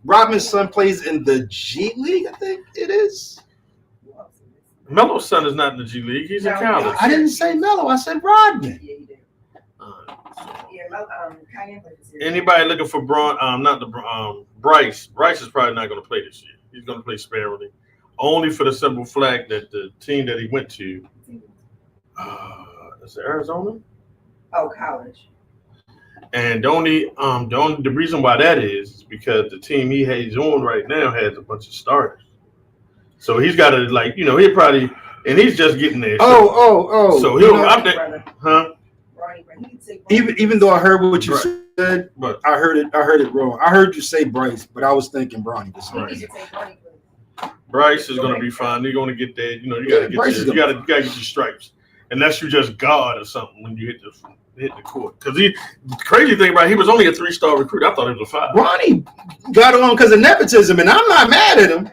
Speaker 1: Rodman's son plays in the G League. I think it is.
Speaker 2: Melo's son is not in the G League. He's in college.
Speaker 1: I didn't say Melo. I said Rodman.
Speaker 4: Yeah, he did.
Speaker 2: So
Speaker 4: Yeah, Cayenne played this year.
Speaker 2: anybody looking for Bryce? Bryce is probably not going to play this year. He's going to play sparingly, only for the simple fact that the team that he went to, is it Arizona?
Speaker 4: Oh, college.
Speaker 2: And the reason why that is because the team he's on right now has a bunch of starters. So he's got to he'll probably, and he's just getting there.
Speaker 1: Oh.
Speaker 2: So
Speaker 1: You
Speaker 2: he'll,
Speaker 1: know,
Speaker 2: I'm there,
Speaker 4: Brother.
Speaker 2: huh?
Speaker 4: Ronnie, he can take Ronnie.
Speaker 1: even though I heard what you
Speaker 2: Right.
Speaker 1: said,
Speaker 2: But
Speaker 1: I heard it wrong. I heard you say Bryce, but I was thinking Bronny.
Speaker 4: He can take Ronnie.
Speaker 2: Bryce is going to be fine. You're going to get there. You got to
Speaker 1: Bryce is
Speaker 2: you got to
Speaker 1: gonna
Speaker 2: get your stripes, unless you just guard or something when you hit the court. Because the crazy thing about he was only a 3-star recruit. I thought he was a 5.
Speaker 1: Bronny got on because of nepotism, and I'm not mad at him,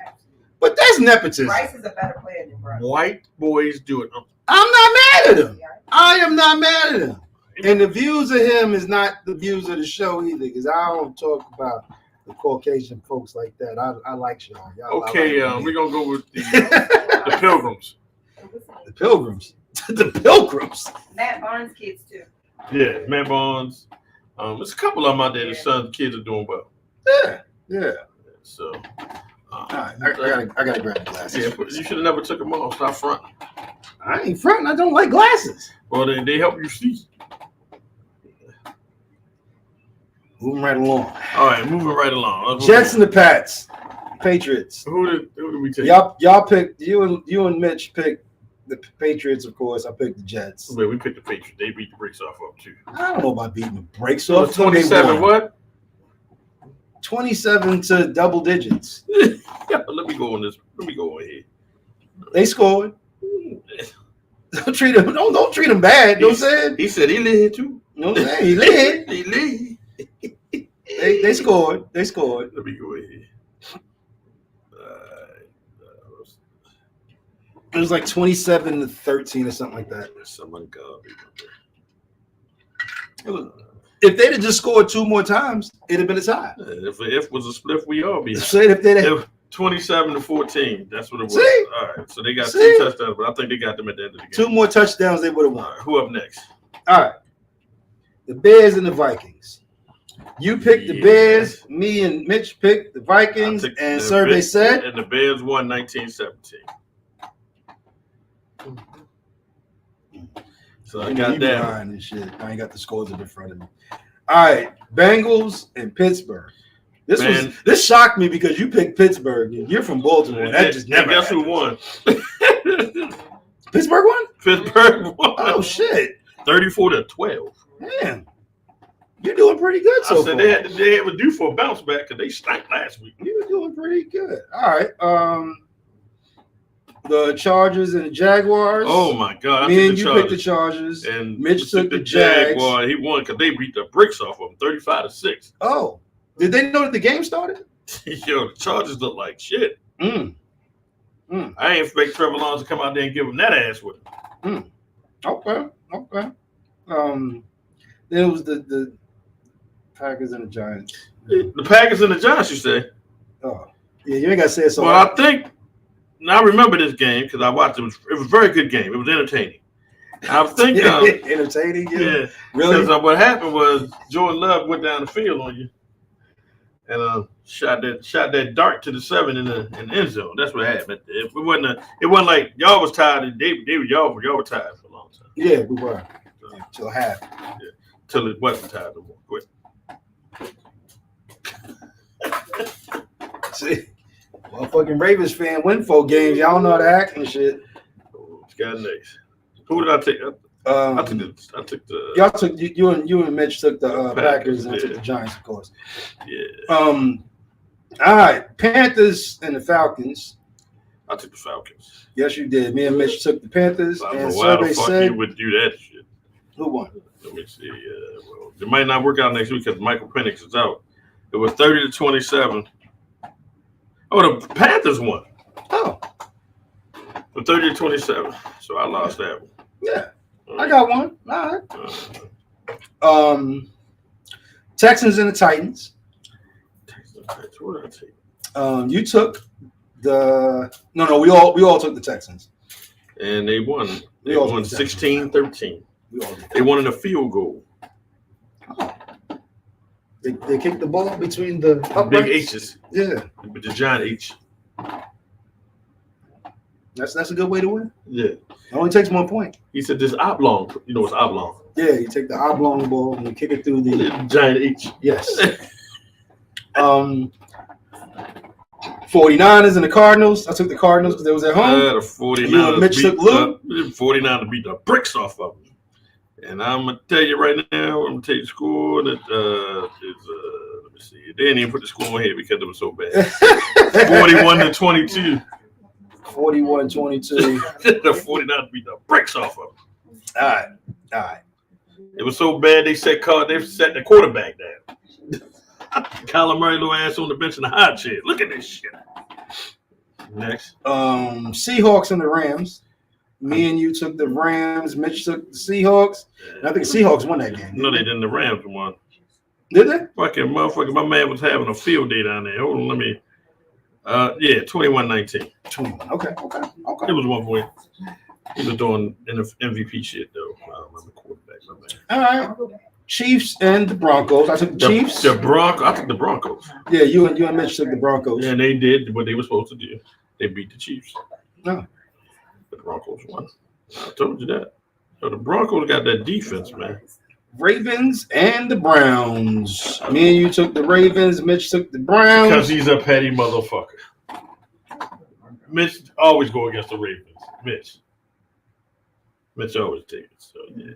Speaker 1: but that's nepotism.
Speaker 4: Bryce is a better player than Bryce.
Speaker 2: White boys do it.
Speaker 1: I'm not mad at him.
Speaker 4: Yeah.
Speaker 1: I am not mad at him. And the views of him is not the views of the show either, because I don't talk about the Caucasian folks like that. I like y'all.
Speaker 2: Okay, we're gonna go with the Pilgrims.
Speaker 1: The Pilgrims. The Pilgrims.
Speaker 4: Matt Barnes' kids too.
Speaker 2: Yeah, Matt Barnes. There's a couple of them out there. The son's kids are doing well.
Speaker 1: Yeah.
Speaker 2: So,
Speaker 1: All right, I gotta grab the glasses.
Speaker 2: yeah, but you should have never took them off. Stop fronting.
Speaker 1: I ain't fronting. I don't like glasses.
Speaker 2: Well, they help you see.
Speaker 1: Moving right along.
Speaker 2: All right, moving right along.
Speaker 1: Jets and the Pats. Patriots.
Speaker 2: Who did we take?
Speaker 1: Y'all picked you and Mitch picked the Patriots, of course. I picked the Jets.
Speaker 2: Wait, we picked the Patriots. They beat the brakes off up too.
Speaker 1: I don't know about beating the brakes
Speaker 2: So
Speaker 1: off.
Speaker 2: 27.
Speaker 1: They won.
Speaker 2: What?
Speaker 1: 27 to double digits.
Speaker 2: Yeah, let me go on this. Let me go on here.
Speaker 1: They scored. Don't treat them. Don't treat them bad. You know what I'm saying?
Speaker 2: He said he led too.
Speaker 1: You know what I'm saying? He led.
Speaker 2: He led.
Speaker 1: They scored. They scored.
Speaker 2: Let me go here.
Speaker 1: It was like 27 to 13 or something like that.
Speaker 2: Someone garbage.
Speaker 1: If they'd have just scored 2 more times, it'd have been a tie.
Speaker 2: If was a split, we all be.
Speaker 1: Say if they'd have.
Speaker 2: If 27 to 14. That's what it was.
Speaker 1: See?
Speaker 2: All right. So they got
Speaker 1: See?
Speaker 2: 2 touchdowns, but I think they got them at the end of the game.
Speaker 1: 2 more touchdowns, they would have
Speaker 2: All
Speaker 1: won.
Speaker 2: right. Who up next?
Speaker 1: All right. The Bears and the Vikings. You picked the
Speaker 2: Yeah.
Speaker 1: Bears. Me and Mitch picked the Vikings.
Speaker 2: I took
Speaker 1: And
Speaker 2: the
Speaker 1: survey
Speaker 2: Bears-
Speaker 1: said.
Speaker 2: And the Bears won 1917. So I got
Speaker 1: You
Speaker 2: that.
Speaker 1: behind and shit. I ain't got the scores up in front of me. All right. Bengals and Pittsburgh.
Speaker 2: Man.
Speaker 1: This shocked me because you picked Pittsburgh. You're from Baltimore. That just never
Speaker 2: guess who
Speaker 1: happens.
Speaker 2: won?
Speaker 1: Pittsburgh won?
Speaker 2: Pittsburgh won.
Speaker 1: Oh shit.
Speaker 2: 34 to 12.
Speaker 1: Man. You're doing pretty good
Speaker 2: I
Speaker 1: so
Speaker 2: said
Speaker 1: far.
Speaker 2: they had to do for a bounce back because they stank last week.
Speaker 1: You were doing pretty good. All right. the Chargers and the Jaguars.
Speaker 2: Oh my God! I
Speaker 1: Me
Speaker 2: took
Speaker 1: and
Speaker 2: the
Speaker 1: you picked the
Speaker 2: Chargers.
Speaker 1: Chargers.
Speaker 2: And
Speaker 1: Mitch took the Jags.
Speaker 2: Jaguar. He won because they beat the bricks off of him, 35-6.
Speaker 1: Oh, did they know that the game started?
Speaker 2: Yo, the Chargers look like shit.
Speaker 1: Mm.
Speaker 2: I ain't expect Trevor Lawrence to come out there and give him that ass with him.
Speaker 1: Okay. Then it was the Packers and the Giants.
Speaker 2: The Packers and the Giants, you say?
Speaker 1: Oh, yeah, you ain't got to say it so.
Speaker 2: Well, I think now I remember this game because I watched it. It was a very good game. It was entertaining. I think
Speaker 1: entertaining.
Speaker 2: yeah,
Speaker 1: Really?
Speaker 2: because what happened was Jordan Love went down the field on you and shot that dart to the 7 in the end zone. That's what happened. It wasn't like y'all was tired. Y'all were tired for a long time.
Speaker 1: Yeah, we were till half.
Speaker 2: Yeah, till it wasn't tired no more. Quit.
Speaker 1: See, motherfucking Ravens fan win 4 games. Y'all know how to act and shit.
Speaker 2: It's got nice. Who did I take? I took the.
Speaker 1: Y'all took you and Mitch took the Packers and I took
Speaker 2: yeah.
Speaker 1: the Giants, of course.
Speaker 2: Yeah,
Speaker 1: All right, Panthers and the Falcons.
Speaker 2: I took the Falcons.
Speaker 1: Yes, you did. Me and Mitch took the Panthers,
Speaker 2: I don't
Speaker 1: and
Speaker 2: know why the
Speaker 1: survey
Speaker 2: fuck
Speaker 1: said
Speaker 2: you would do that shit.
Speaker 1: who won?
Speaker 2: Let me see. Well, it might not work out next week because Michael Penix is out. It was 30-27. Oh, the Panthers won.
Speaker 1: Oh,
Speaker 2: For 30-27. So I lost that one.
Speaker 1: yeah, I got one. All right. Texans and the Titans.
Speaker 2: What did I take?
Speaker 1: You took the no. We all took the Texans.
Speaker 2: And they won. They
Speaker 1: We all
Speaker 2: won
Speaker 1: took the Texans.
Speaker 2: 16-13.
Speaker 1: We all did.
Speaker 2: They won in a field goal.
Speaker 1: They kicked the ball between the
Speaker 2: Big
Speaker 1: uprights.
Speaker 2: H's.
Speaker 1: Yeah,
Speaker 2: With the giant H.
Speaker 1: that's a good way to win.
Speaker 2: Yeah.
Speaker 1: It only takes 1 point.
Speaker 2: He said this oblong. You know what's oblong?
Speaker 1: Yeah, you take the oblong ball and you kick it through the
Speaker 2: Giant H.
Speaker 1: yes. 49ers and the Cardinals. I took the Cardinals because they was at home.
Speaker 2: The 49
Speaker 1: You and Mitch took Lou?
Speaker 2: 49 to beat the bricks off of them. And I'm gonna tell you right now, I'm gonna tell you the score that is let me see. They didn't even put the score on here because it was so bad. 41-22.
Speaker 1: 41-22.
Speaker 2: The 49 beat the bricks off of them.
Speaker 1: All right.
Speaker 2: It was so bad they set the quarterback down. Kyler Murray little ass on the bench in the hot chair. Look at this shit. Next.
Speaker 1: Seahawks and the Rams. Me and you took the Rams. Mitch took the Seahawks. And I think the Seahawks won that game.
Speaker 2: No, they didn't. The Rams won.
Speaker 1: Did they?
Speaker 2: Fucking motherfucker, my man was having a field day down there. Hold on, let me. Yeah, 21-19.
Speaker 1: 21. Okay.
Speaker 2: It was 1 point. He was doing MVP shit though. I don't remember quarterback, my man.
Speaker 1: All right. Chiefs and the Broncos. I took the Chiefs.
Speaker 2: I took the Broncos.
Speaker 1: Yeah, you and Mitch took the Broncos.
Speaker 2: And they did what they were supposed to do. They beat the Chiefs.
Speaker 1: No.
Speaker 2: The Broncos won. I told you that. So the Broncos got that defense, man.
Speaker 1: Ravens and the Browns. Me and you took the Ravens. Mitch took the Browns.
Speaker 2: Because he's a petty motherfucker. Mitch always go against the Ravens. Mitch always takes it. So yeah,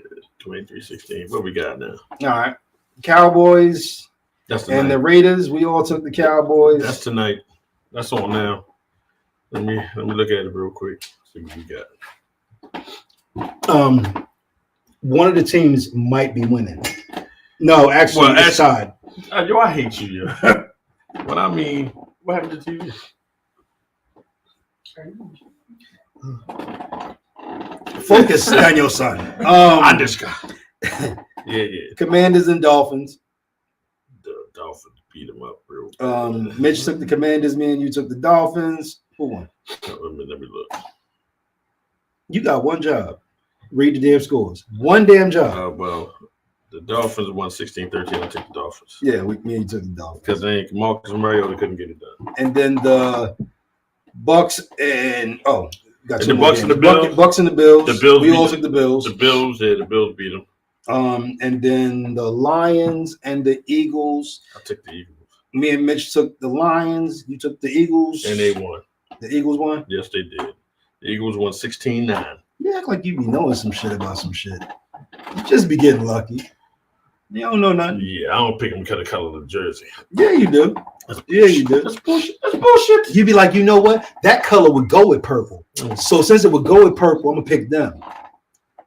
Speaker 2: 23-16. What we got now?
Speaker 1: All right. Cowboys
Speaker 2: That's tonight.
Speaker 1: and the Raiders. We all took the Cowboys.
Speaker 2: That's tonight. That's on now. Let me look at it real quick. See what we got.
Speaker 1: One of the teams might be winning. No, actually, it's tied.
Speaker 2: Yo, I hate you, yo. What I mean, what happened to TV?
Speaker 1: Focus, Daniel son.
Speaker 2: I just got. Yeah.
Speaker 1: Commanders and Dolphins.
Speaker 2: The Dolphins beat them up real bad.
Speaker 1: Mitch took the Commanders. Me and you took the Dolphins. Who won?
Speaker 2: Let me look.
Speaker 1: You got one job. Read the damn scores. One damn job.
Speaker 2: Well, the Dolphins won 16-13. I took the Dolphins.
Speaker 1: Yeah, me and you took the Dolphins.
Speaker 2: Because they ain't Marcus Mariota couldn't get it done.
Speaker 1: And then the Bucks and got
Speaker 2: And
Speaker 1: two
Speaker 2: the
Speaker 1: more
Speaker 2: Bucks and
Speaker 1: games.
Speaker 2: the Bills.
Speaker 1: Bucks and the Bills.
Speaker 2: The Bills
Speaker 1: We
Speaker 2: beat
Speaker 1: all
Speaker 2: the-
Speaker 1: took the Bills.
Speaker 2: The Bills beat them.
Speaker 1: And then the Lions and the Eagles.
Speaker 2: I took the Eagles.
Speaker 1: Me and Mitch took the Lions. You took the Eagles.
Speaker 2: And they won.
Speaker 1: The Eagles won?
Speaker 2: Yes, they did. The Eagles won 16-9.
Speaker 1: You act like you be knowing some shit about some shit. You just be getting lucky. You don't know nothing.
Speaker 2: Yeah, I don't pick them because of the color of the jersey.
Speaker 1: Yeah, you do.
Speaker 2: That's
Speaker 1: Yeah, you do.
Speaker 2: That's bullshit. That's bullshit.
Speaker 1: You'd be like, you know what? That color would go with purple. So since it would go with purple, I'm gonna pick them.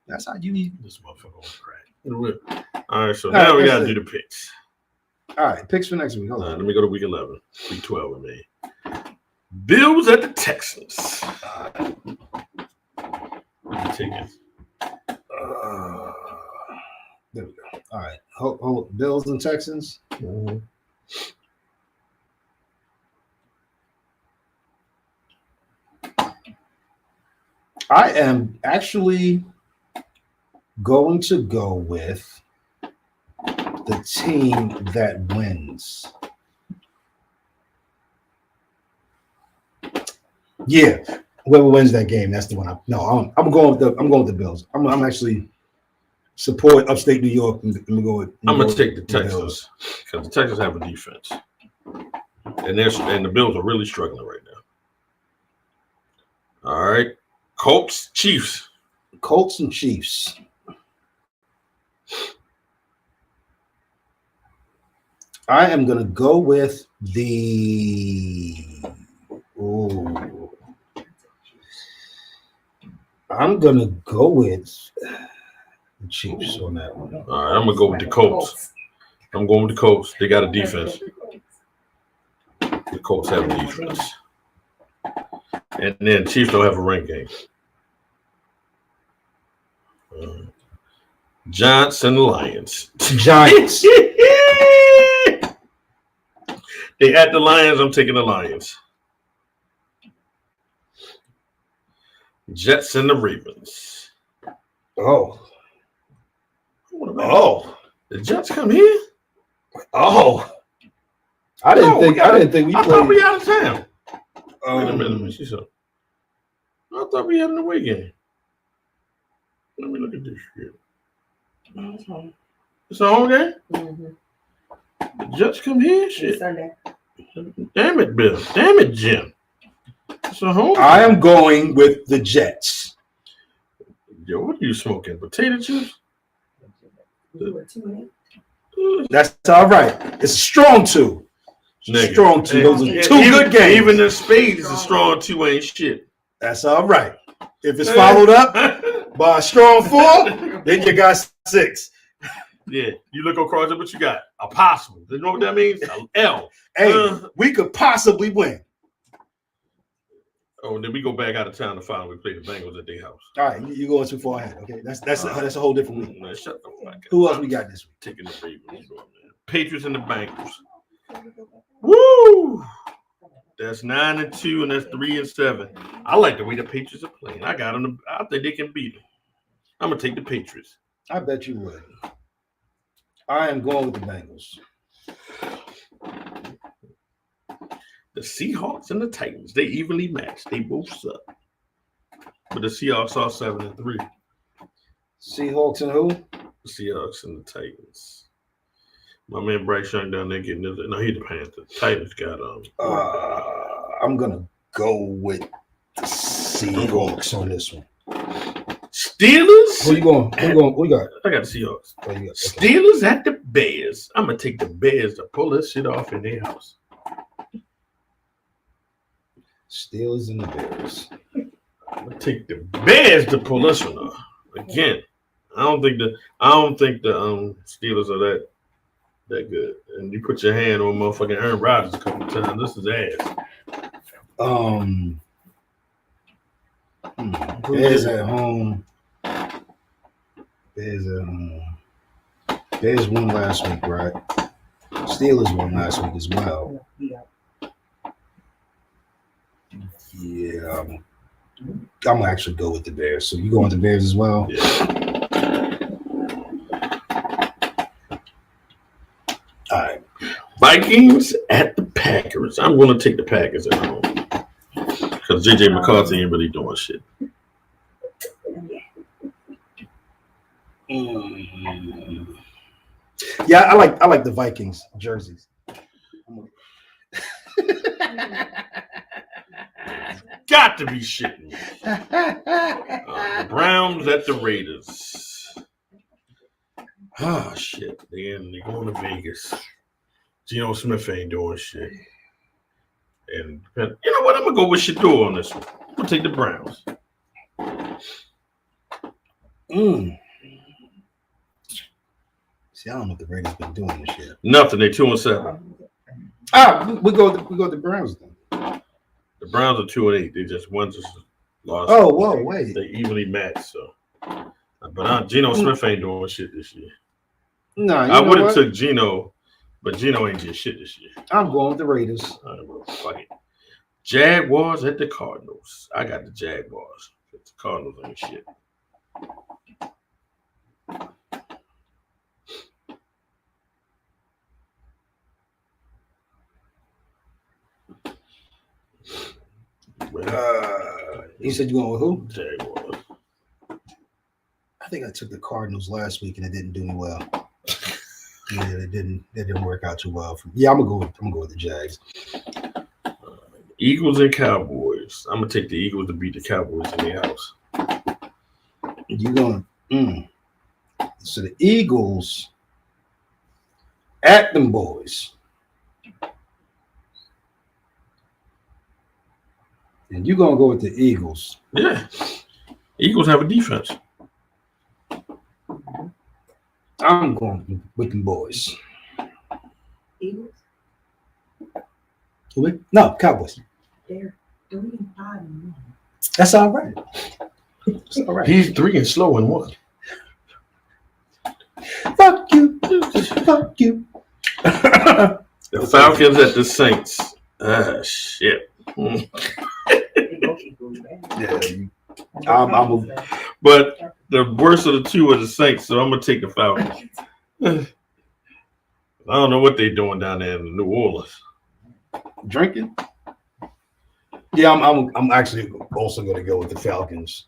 Speaker 1: That's how you need.
Speaker 2: This motherfucker on crack. All right, so now we gotta do the picks.
Speaker 1: All right, picks for next week. Hold
Speaker 2: All right,
Speaker 1: on.
Speaker 2: let me go to week 11, week 12 with me. Bills at the Texans. Tickets.
Speaker 1: There we go. All right. Hold Bills and Texans.
Speaker 2: Mm-hmm.
Speaker 1: I am actually going to go with the team that wins. Yeah, whoever wins that game, that's the one. I'm going with the Bills. I'm actually support upstate New York. I'm
Speaker 2: gonna take the Texans because the Texans have a defense, and the Bills are really struggling right now. All right, Colts, Chiefs.
Speaker 1: Colts and Chiefs. I am gonna go with the. Ooh. I'm gonna go with the Chiefs on that one.
Speaker 2: All right, I'm gonna go with the Colts. I'm going with the Colts. They got a defense. The Colts have a defense, and then Chiefs don't have a rank game. Giants and the Lions.
Speaker 1: Giants.
Speaker 2: They at the Lions. I'm taking the Lions. Jets and the Ravens.
Speaker 1: Oh.
Speaker 2: The Jets come here?
Speaker 1: Oh. I didn't think we
Speaker 2: I
Speaker 1: played.
Speaker 2: thought we out of town. Wait a minute. Let me
Speaker 1: Um,
Speaker 2: see something. I thought we had an away game. Let me look at this shit. It's a home game? The Jets come here? Shit.
Speaker 4: Sunday.
Speaker 2: Damn it, Bill. Damn it, Jim. It's a home game.
Speaker 1: I am going with the Jets.
Speaker 2: Yo, what are you smoking? Potato chips?
Speaker 4: You were 2-8.
Speaker 1: That's all right. It's a strong two.
Speaker 2: Nigga.
Speaker 1: Strong two. Those are
Speaker 2: Yeah,
Speaker 1: two good games.
Speaker 2: Even the spades is a strong two ain't shit.
Speaker 1: That's all right. If it's followed up by a strong four, then you got 6.
Speaker 2: Yeah, you look across it, what you got? A possible. You know what that means? A L.
Speaker 1: Hey, we could possibly win.
Speaker 2: Oh, and then we go back out of town to find we play the Bengals at their house.
Speaker 1: All right, you're going too far ahead. Okay, that's a whole different week.
Speaker 2: Man, shut the fuck up.
Speaker 1: Who else we got this week?
Speaker 2: Taking the Ravens. Patriots and the Bengals. Woo! That's 9-2, and that's 3-7. I like the way the Patriots are playing. I got them. I think they can beat them. I'm gonna take the Patriots.
Speaker 1: I bet you would. I am going with the Bengals.
Speaker 2: The Seahawks and the Titans, they evenly matched. They both suck. But the Seahawks are 7-3.
Speaker 1: Seahawks and who?
Speaker 2: The Seahawks and the Titans. My man Bryce Young down there getting this. No, he the Panthers. Titans got
Speaker 1: I'm gonna go with the Seahawks on this one.
Speaker 2: Steelers.
Speaker 1: Where you going? What you got?
Speaker 2: I got the Seahawks.
Speaker 1: Oh, you got, okay.
Speaker 2: Steelers at the Bears. I'm gonna take the Bears to pull this shit off in their house.
Speaker 1: Steelers and the Bears.
Speaker 2: I'm gonna take the Bears to pull this one off. Again, I don't think the Steelers are that good. And you put your hand on motherfucking Aaron Rodgers a couple times. This is ass.
Speaker 1: Bears at home. Bears at home. Bears won last week, right? Steelers won last week as well. Yeah. I'm gonna actually go with the Bears. So you going with the Bears as well?
Speaker 2: Yeah.
Speaker 1: All right.
Speaker 2: Vikings at the Packers. I'm gonna take the Packers at home. Because JJ McCarthy ain't really doing shit.
Speaker 1: Yeah, I like the Vikings jerseys.
Speaker 2: Got to be shitting me. The Browns at the Raiders. Ah, shit. They going to Vegas. Geno Smith ain't doing shit. And you know what? I'm going to go with Shador on this one. I'm going to take the Browns.
Speaker 3: See, I don't know what the Raiders been doing this year.
Speaker 2: Nothing. They 2-7.
Speaker 3: We go the Browns then.
Speaker 2: The Browns are 2-8. They just won, just lost.
Speaker 3: Oh, whoa, wait.
Speaker 2: They evenly matched. So, but Geno Smith ain't doing shit this year.
Speaker 3: No,
Speaker 2: I would have took Geno, but Geno ain't did shit this year.
Speaker 3: I'm going with the Raiders.
Speaker 2: All right, well, fuck it. Jaguars at the Cardinals. I got the Jaguars. The Cardinals ain't shit.
Speaker 3: You said you going with who?
Speaker 2: Jaguars.
Speaker 3: I think I took the Cardinals last week and it didn't do me well. Yeah, it didn't work out too well for me. Yeah, I'm gonna go with the Jags.
Speaker 2: Eagles and Cowboys. I'm gonna take the Eagles to beat the Cowboys in their house.
Speaker 3: You going? So the Eagles at them boys, and you gonna go with the Eagles?
Speaker 2: Yeah. Eagles have a defense.
Speaker 3: I'm going with them boys.
Speaker 4: Eagles,
Speaker 3: Who? No, Cowboys.
Speaker 4: they're 3-5-1.
Speaker 3: That's all right. That's all right.
Speaker 2: He's 3 and slow in 1.
Speaker 3: Fuck you. Fuck you.
Speaker 2: The Falcons at the Saints. Ah, shit.
Speaker 4: They both Eagles, man.
Speaker 3: Yeah,
Speaker 2: But the worst of the two are the Saints, so I'm gonna take the Falcons. I don't know what they're doing down there in New Orleans.
Speaker 3: drinking. Yeah, I'm actually also going to go with the Falcons.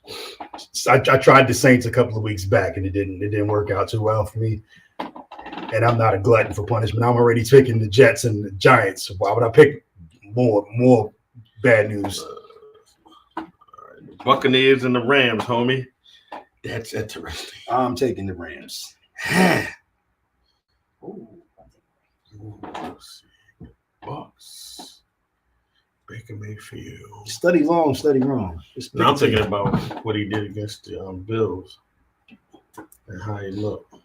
Speaker 3: I tried the Saints a couple of weeks back, and it didn't work out too well for me. And I'm not a glutton for punishment. I'm already picking the Jets and the Giants. Why would I pick more bad news?
Speaker 2: Buccaneers and the Rams, homie. That's interesting.
Speaker 3: I'm taking the Rams.
Speaker 2: Bucks. Baker Mayfield.
Speaker 3: Study long, study wrong.
Speaker 2: Now I'm thinking about what he did against the Bills and how he looked.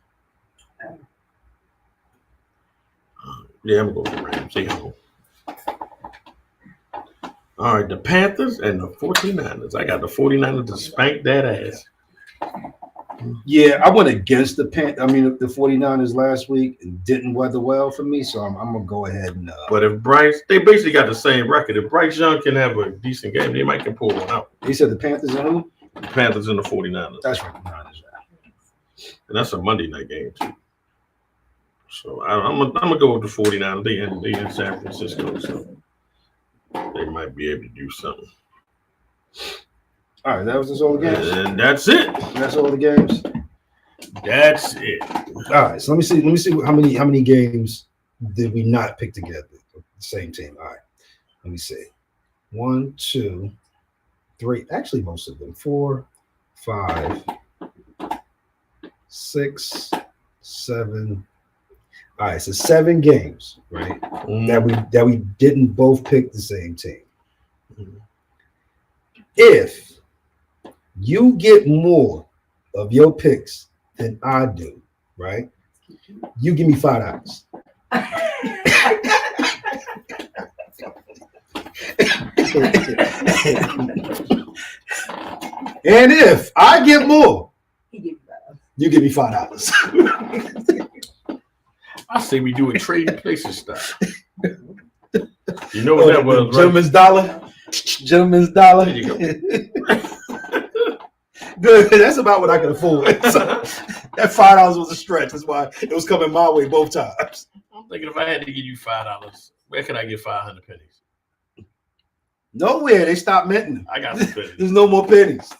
Speaker 2: Yeah, I'm going to go with the Rams. They go. All right, the Panthers and the 49ers. I got the 49ers to spank that ass.
Speaker 3: Yeah, I went against the 49ers last week and didn't weather well for me, so I'm gonna go ahead and.
Speaker 2: But if Bryce, they basically got the same record. If Bryce Young can have a decent game, they might can pull one out.
Speaker 3: He said the Panthers and who?
Speaker 2: The Panthers and the 49ers.
Speaker 3: That's right, the Niners.
Speaker 2: And that's a Monday night game too. So I'm gonna go with the 49ers. They in San Francisco, so they might be able to do something.
Speaker 3: All right, that was just all the games.
Speaker 2: And that's it.
Speaker 3: That's all the games.
Speaker 2: That's it.
Speaker 3: All right, so let me see how many games did we not pick together? The same team. All right, let me see. 1, 2, 3. Actually, most of them. 4, 5, 6, 7. All right, so 7 games, right? That we didn't both pick the same team. If you get more of your picks than I do, right? You give me $5. And if I get more, you give me $5.
Speaker 2: I say we do a trading places stuff. You know what that was, right?
Speaker 3: Gentleman's dollar. Gentleman's dollar.
Speaker 2: There you go.
Speaker 3: Good. That's about what I can afford. So, that $5 was a stretch. That's why it was coming my way both times.
Speaker 2: I'm thinking if I had to give you $5, where could I get 500 pennies?
Speaker 3: Nowhere. They stopped minting them.
Speaker 2: I got some pennies.
Speaker 3: There's no more pennies.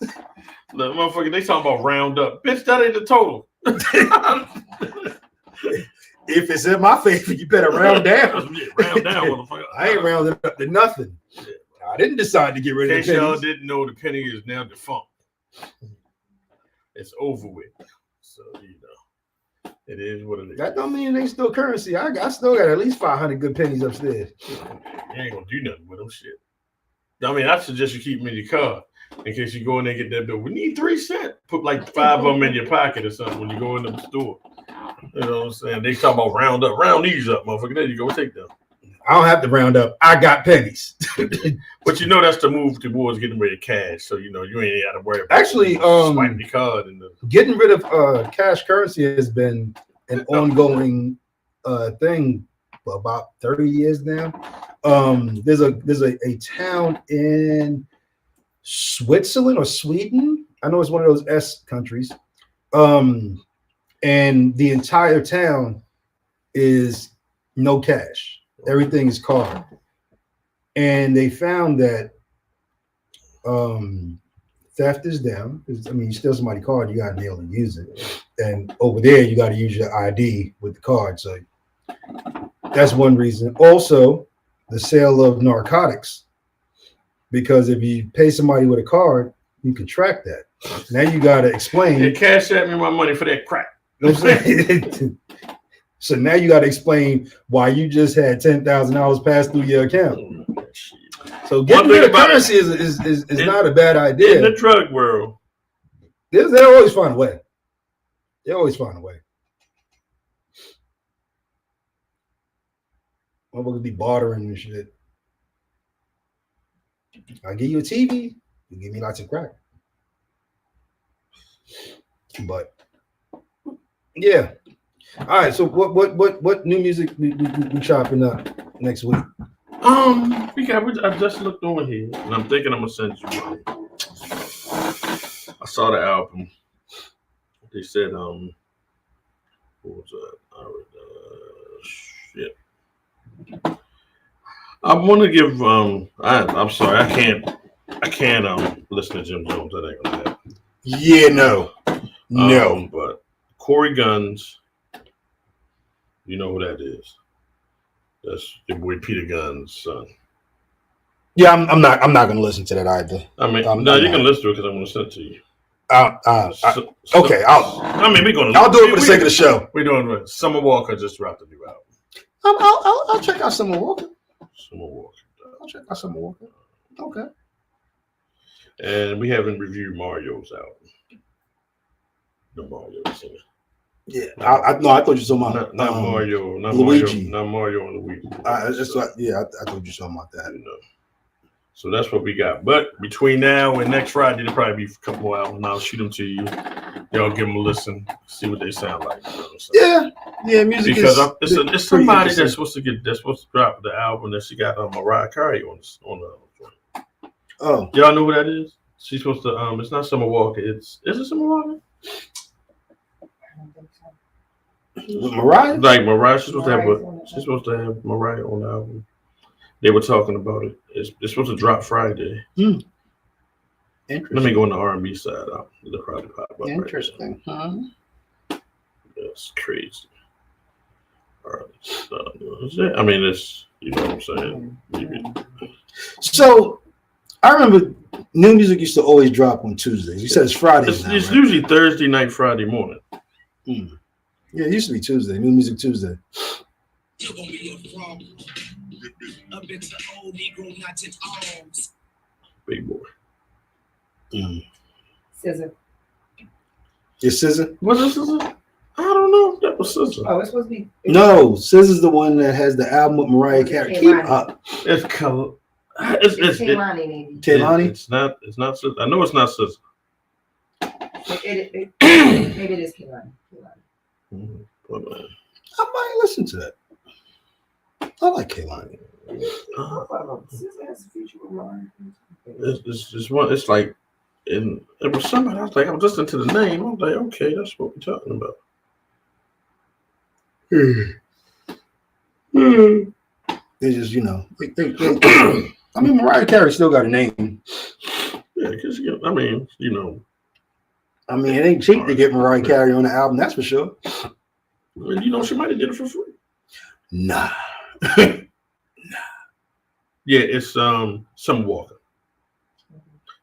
Speaker 2: Look, motherfucker, they talking about round up. Bitch, that ain't the total.
Speaker 3: If it's in my favor, you better round down.
Speaker 2: Yeah, round down, motherfucker.
Speaker 3: I ain't rounding up to nothing. I didn't decide to get rid
Speaker 2: In
Speaker 3: of
Speaker 2: case
Speaker 3: the
Speaker 2: y'all
Speaker 3: pennies.
Speaker 2: didn't know, the penny is now defunct. It's over with. So, you know. It is what it is.
Speaker 3: That don't mean they still currency. I still got at least 500 good pennies upstairs.
Speaker 2: You ain't gonna do nothing with them shit. I mean, I suggest you keep them in your car in case you go in there and get that bill. We need 3 cents. Put like 5 of them in your pocket or something when you go into the store. You know what I'm saying? They talk about round these up, motherfucker. There you go, take them.
Speaker 3: I don't have to round up. I got pennies.
Speaker 2: But you know that's the move towards getting rid of cash. So you know you ain't got to worry about
Speaker 3: Actually,
Speaker 2: swiping your card and the
Speaker 3: getting rid of cash currency has been an ongoing thing for about 30 years now. There's a town in Switzerland or Sweden. I know it's one of those S countries. And the entire town is no cash. Everything is card. And they found that theft is down. I mean, you steal somebody's card, you got to be able to use it. And over there, you got to use your ID with the card. So that's one reason. Also, the sale of narcotics. Because if you pay somebody with a card, you can track that. Now you got to explain.
Speaker 2: Hey, cash at me my money for that crack.
Speaker 3: You know what I'm saying? So now you got to explain why you just had $10,000 pass through your account. So getting rid of currency is not a bad idea.
Speaker 2: In the drug world,
Speaker 3: They always find a way. They always find a way. Motherfuckers be bartering and shit. I give you a TV, you give me lots of crack. But yeah. All right. So what new music we chopping up next week?
Speaker 2: I just looked over here and I'm thinking I'm gonna send you one. I saw the album. They said what was that? Shit. I want to give I'm sorry, I can't listen to Jim Jones. That ain't gonna happen.
Speaker 3: Yeah, no.
Speaker 2: But Corey Guns, you know who that is? That's your boy Peter Guns' son.
Speaker 3: Yeah, I'm not gonna listen to that either.
Speaker 2: I mean,
Speaker 3: no,
Speaker 2: you can listen to it because I'm gonna send it to you.
Speaker 3: Okay, I'll do it for the sake of the show.
Speaker 2: We're doing it. Summer Walker just dropped a new album.
Speaker 3: I'll check out Summer Walker. I'll check out Summer Walker. Okay.
Speaker 2: And we haven't reviewed Mario's album. The Mario singer.
Speaker 3: Yeah, I thought you saw my
Speaker 2: not Mario, not
Speaker 3: Luigi.
Speaker 2: Mario and Luigi.
Speaker 3: That's what. Yeah, I thought you saw about that.
Speaker 2: You know. So that's what we got. But between now and next Friday, there'll probably be a couple more albums. And I'll shoot them to you. Y'all give them a listen, see what they sound like. You know what I'm saying?
Speaker 3: Yeah, music.
Speaker 2: Because
Speaker 3: is
Speaker 2: it's somebody that's supposed to drop the album that she got Mariah Carey on the.
Speaker 3: Oh,
Speaker 2: y'all know who that is? She's supposed to. It's not Summer Walker. Is it Summer Walker?
Speaker 3: Mariah?
Speaker 2: Like Mariah, she's supposed to have Mariah on the album. They were talking about it. It's supposed to drop Friday.
Speaker 3: Interesting.
Speaker 2: Let me go on the R&B side. It'll probably pop up.
Speaker 3: Interesting.
Speaker 2: Right. That's crazy. All right. I mean, it's, you know what I'm saying. Maybe.
Speaker 3: So I remember new music used to always drop on Tuesdays. You said it's Fridays.
Speaker 2: It's usually Thursday night, Friday morning.
Speaker 3: Yeah, it used to be Tuesday. New Music Tuesday.
Speaker 5: You're gonna be a problem. A bit of old Negro knotted arms.
Speaker 2: Big boy.
Speaker 4: Scissor.
Speaker 3: It's SZA?
Speaker 2: Was it SZA? I don't know if that was SZA.
Speaker 4: Oh, it's supposed to be.
Speaker 3: No, SZA's the one that has the album with Mariah Carey. Keep up.
Speaker 2: It's color.
Speaker 4: It's Kehlani, maybe.
Speaker 3: Kehlani?
Speaker 2: It's not SZA. I know it's not SZA.
Speaker 4: Maybe it is Kehlani.
Speaker 2: Mm-hmm.
Speaker 3: I might listen to that. I like Kehlani.
Speaker 2: It's one. It's like, and it was somebody. I was like, I was listening to the name. I was like, okay, that's what we're talking about.
Speaker 3: They just, you know, I mean, Mariah Carey still got a name.
Speaker 2: Yeah, because I mean, you know.
Speaker 3: I mean, it ain't cheap to get Mariah Carey on the album, that's for sure.
Speaker 2: And you know, she might have did it for free.
Speaker 3: Nah.
Speaker 2: Yeah, it's Summer Walker.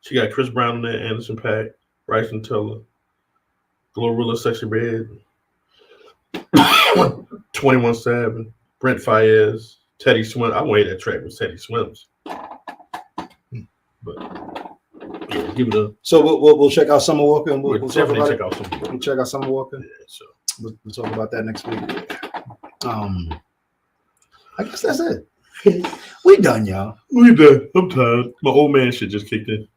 Speaker 2: She got Chris Brown on there, Anderson .Paak, Bryson Tiller, Glorilla, Sexy Red. 21 Savage, Brent Fayez, Teddy Swims. I wanted that track with Teddy Swims. But yeah, give it a
Speaker 3: So we'll check out Summer Walker and we'll talk
Speaker 2: definitely
Speaker 3: about
Speaker 2: check
Speaker 3: it.
Speaker 2: out some.
Speaker 3: We'll check out Summer Walker.
Speaker 2: Yeah, so
Speaker 3: We'll talk about that next week. I guess that's it. We done, y'all.
Speaker 2: we done. I'm tired. My old man shit just kicked in.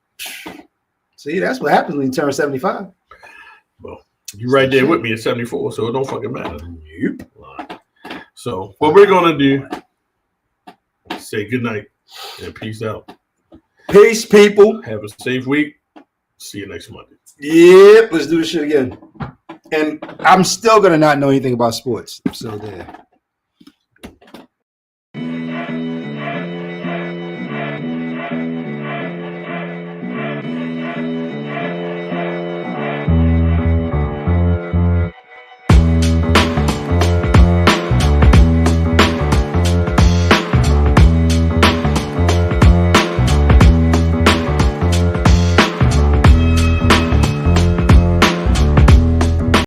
Speaker 3: See, that's what happens when you turn 75.
Speaker 2: You right there with me at 74, so it don't fucking matter.
Speaker 3: Yep.
Speaker 2: So what we're gonna do, say good night and peace out.
Speaker 3: Peace, people.
Speaker 2: Have a safe week. See you next Monday.
Speaker 3: Yep, let's do this shit again. And I'm still gonna not know anything about sports. So there.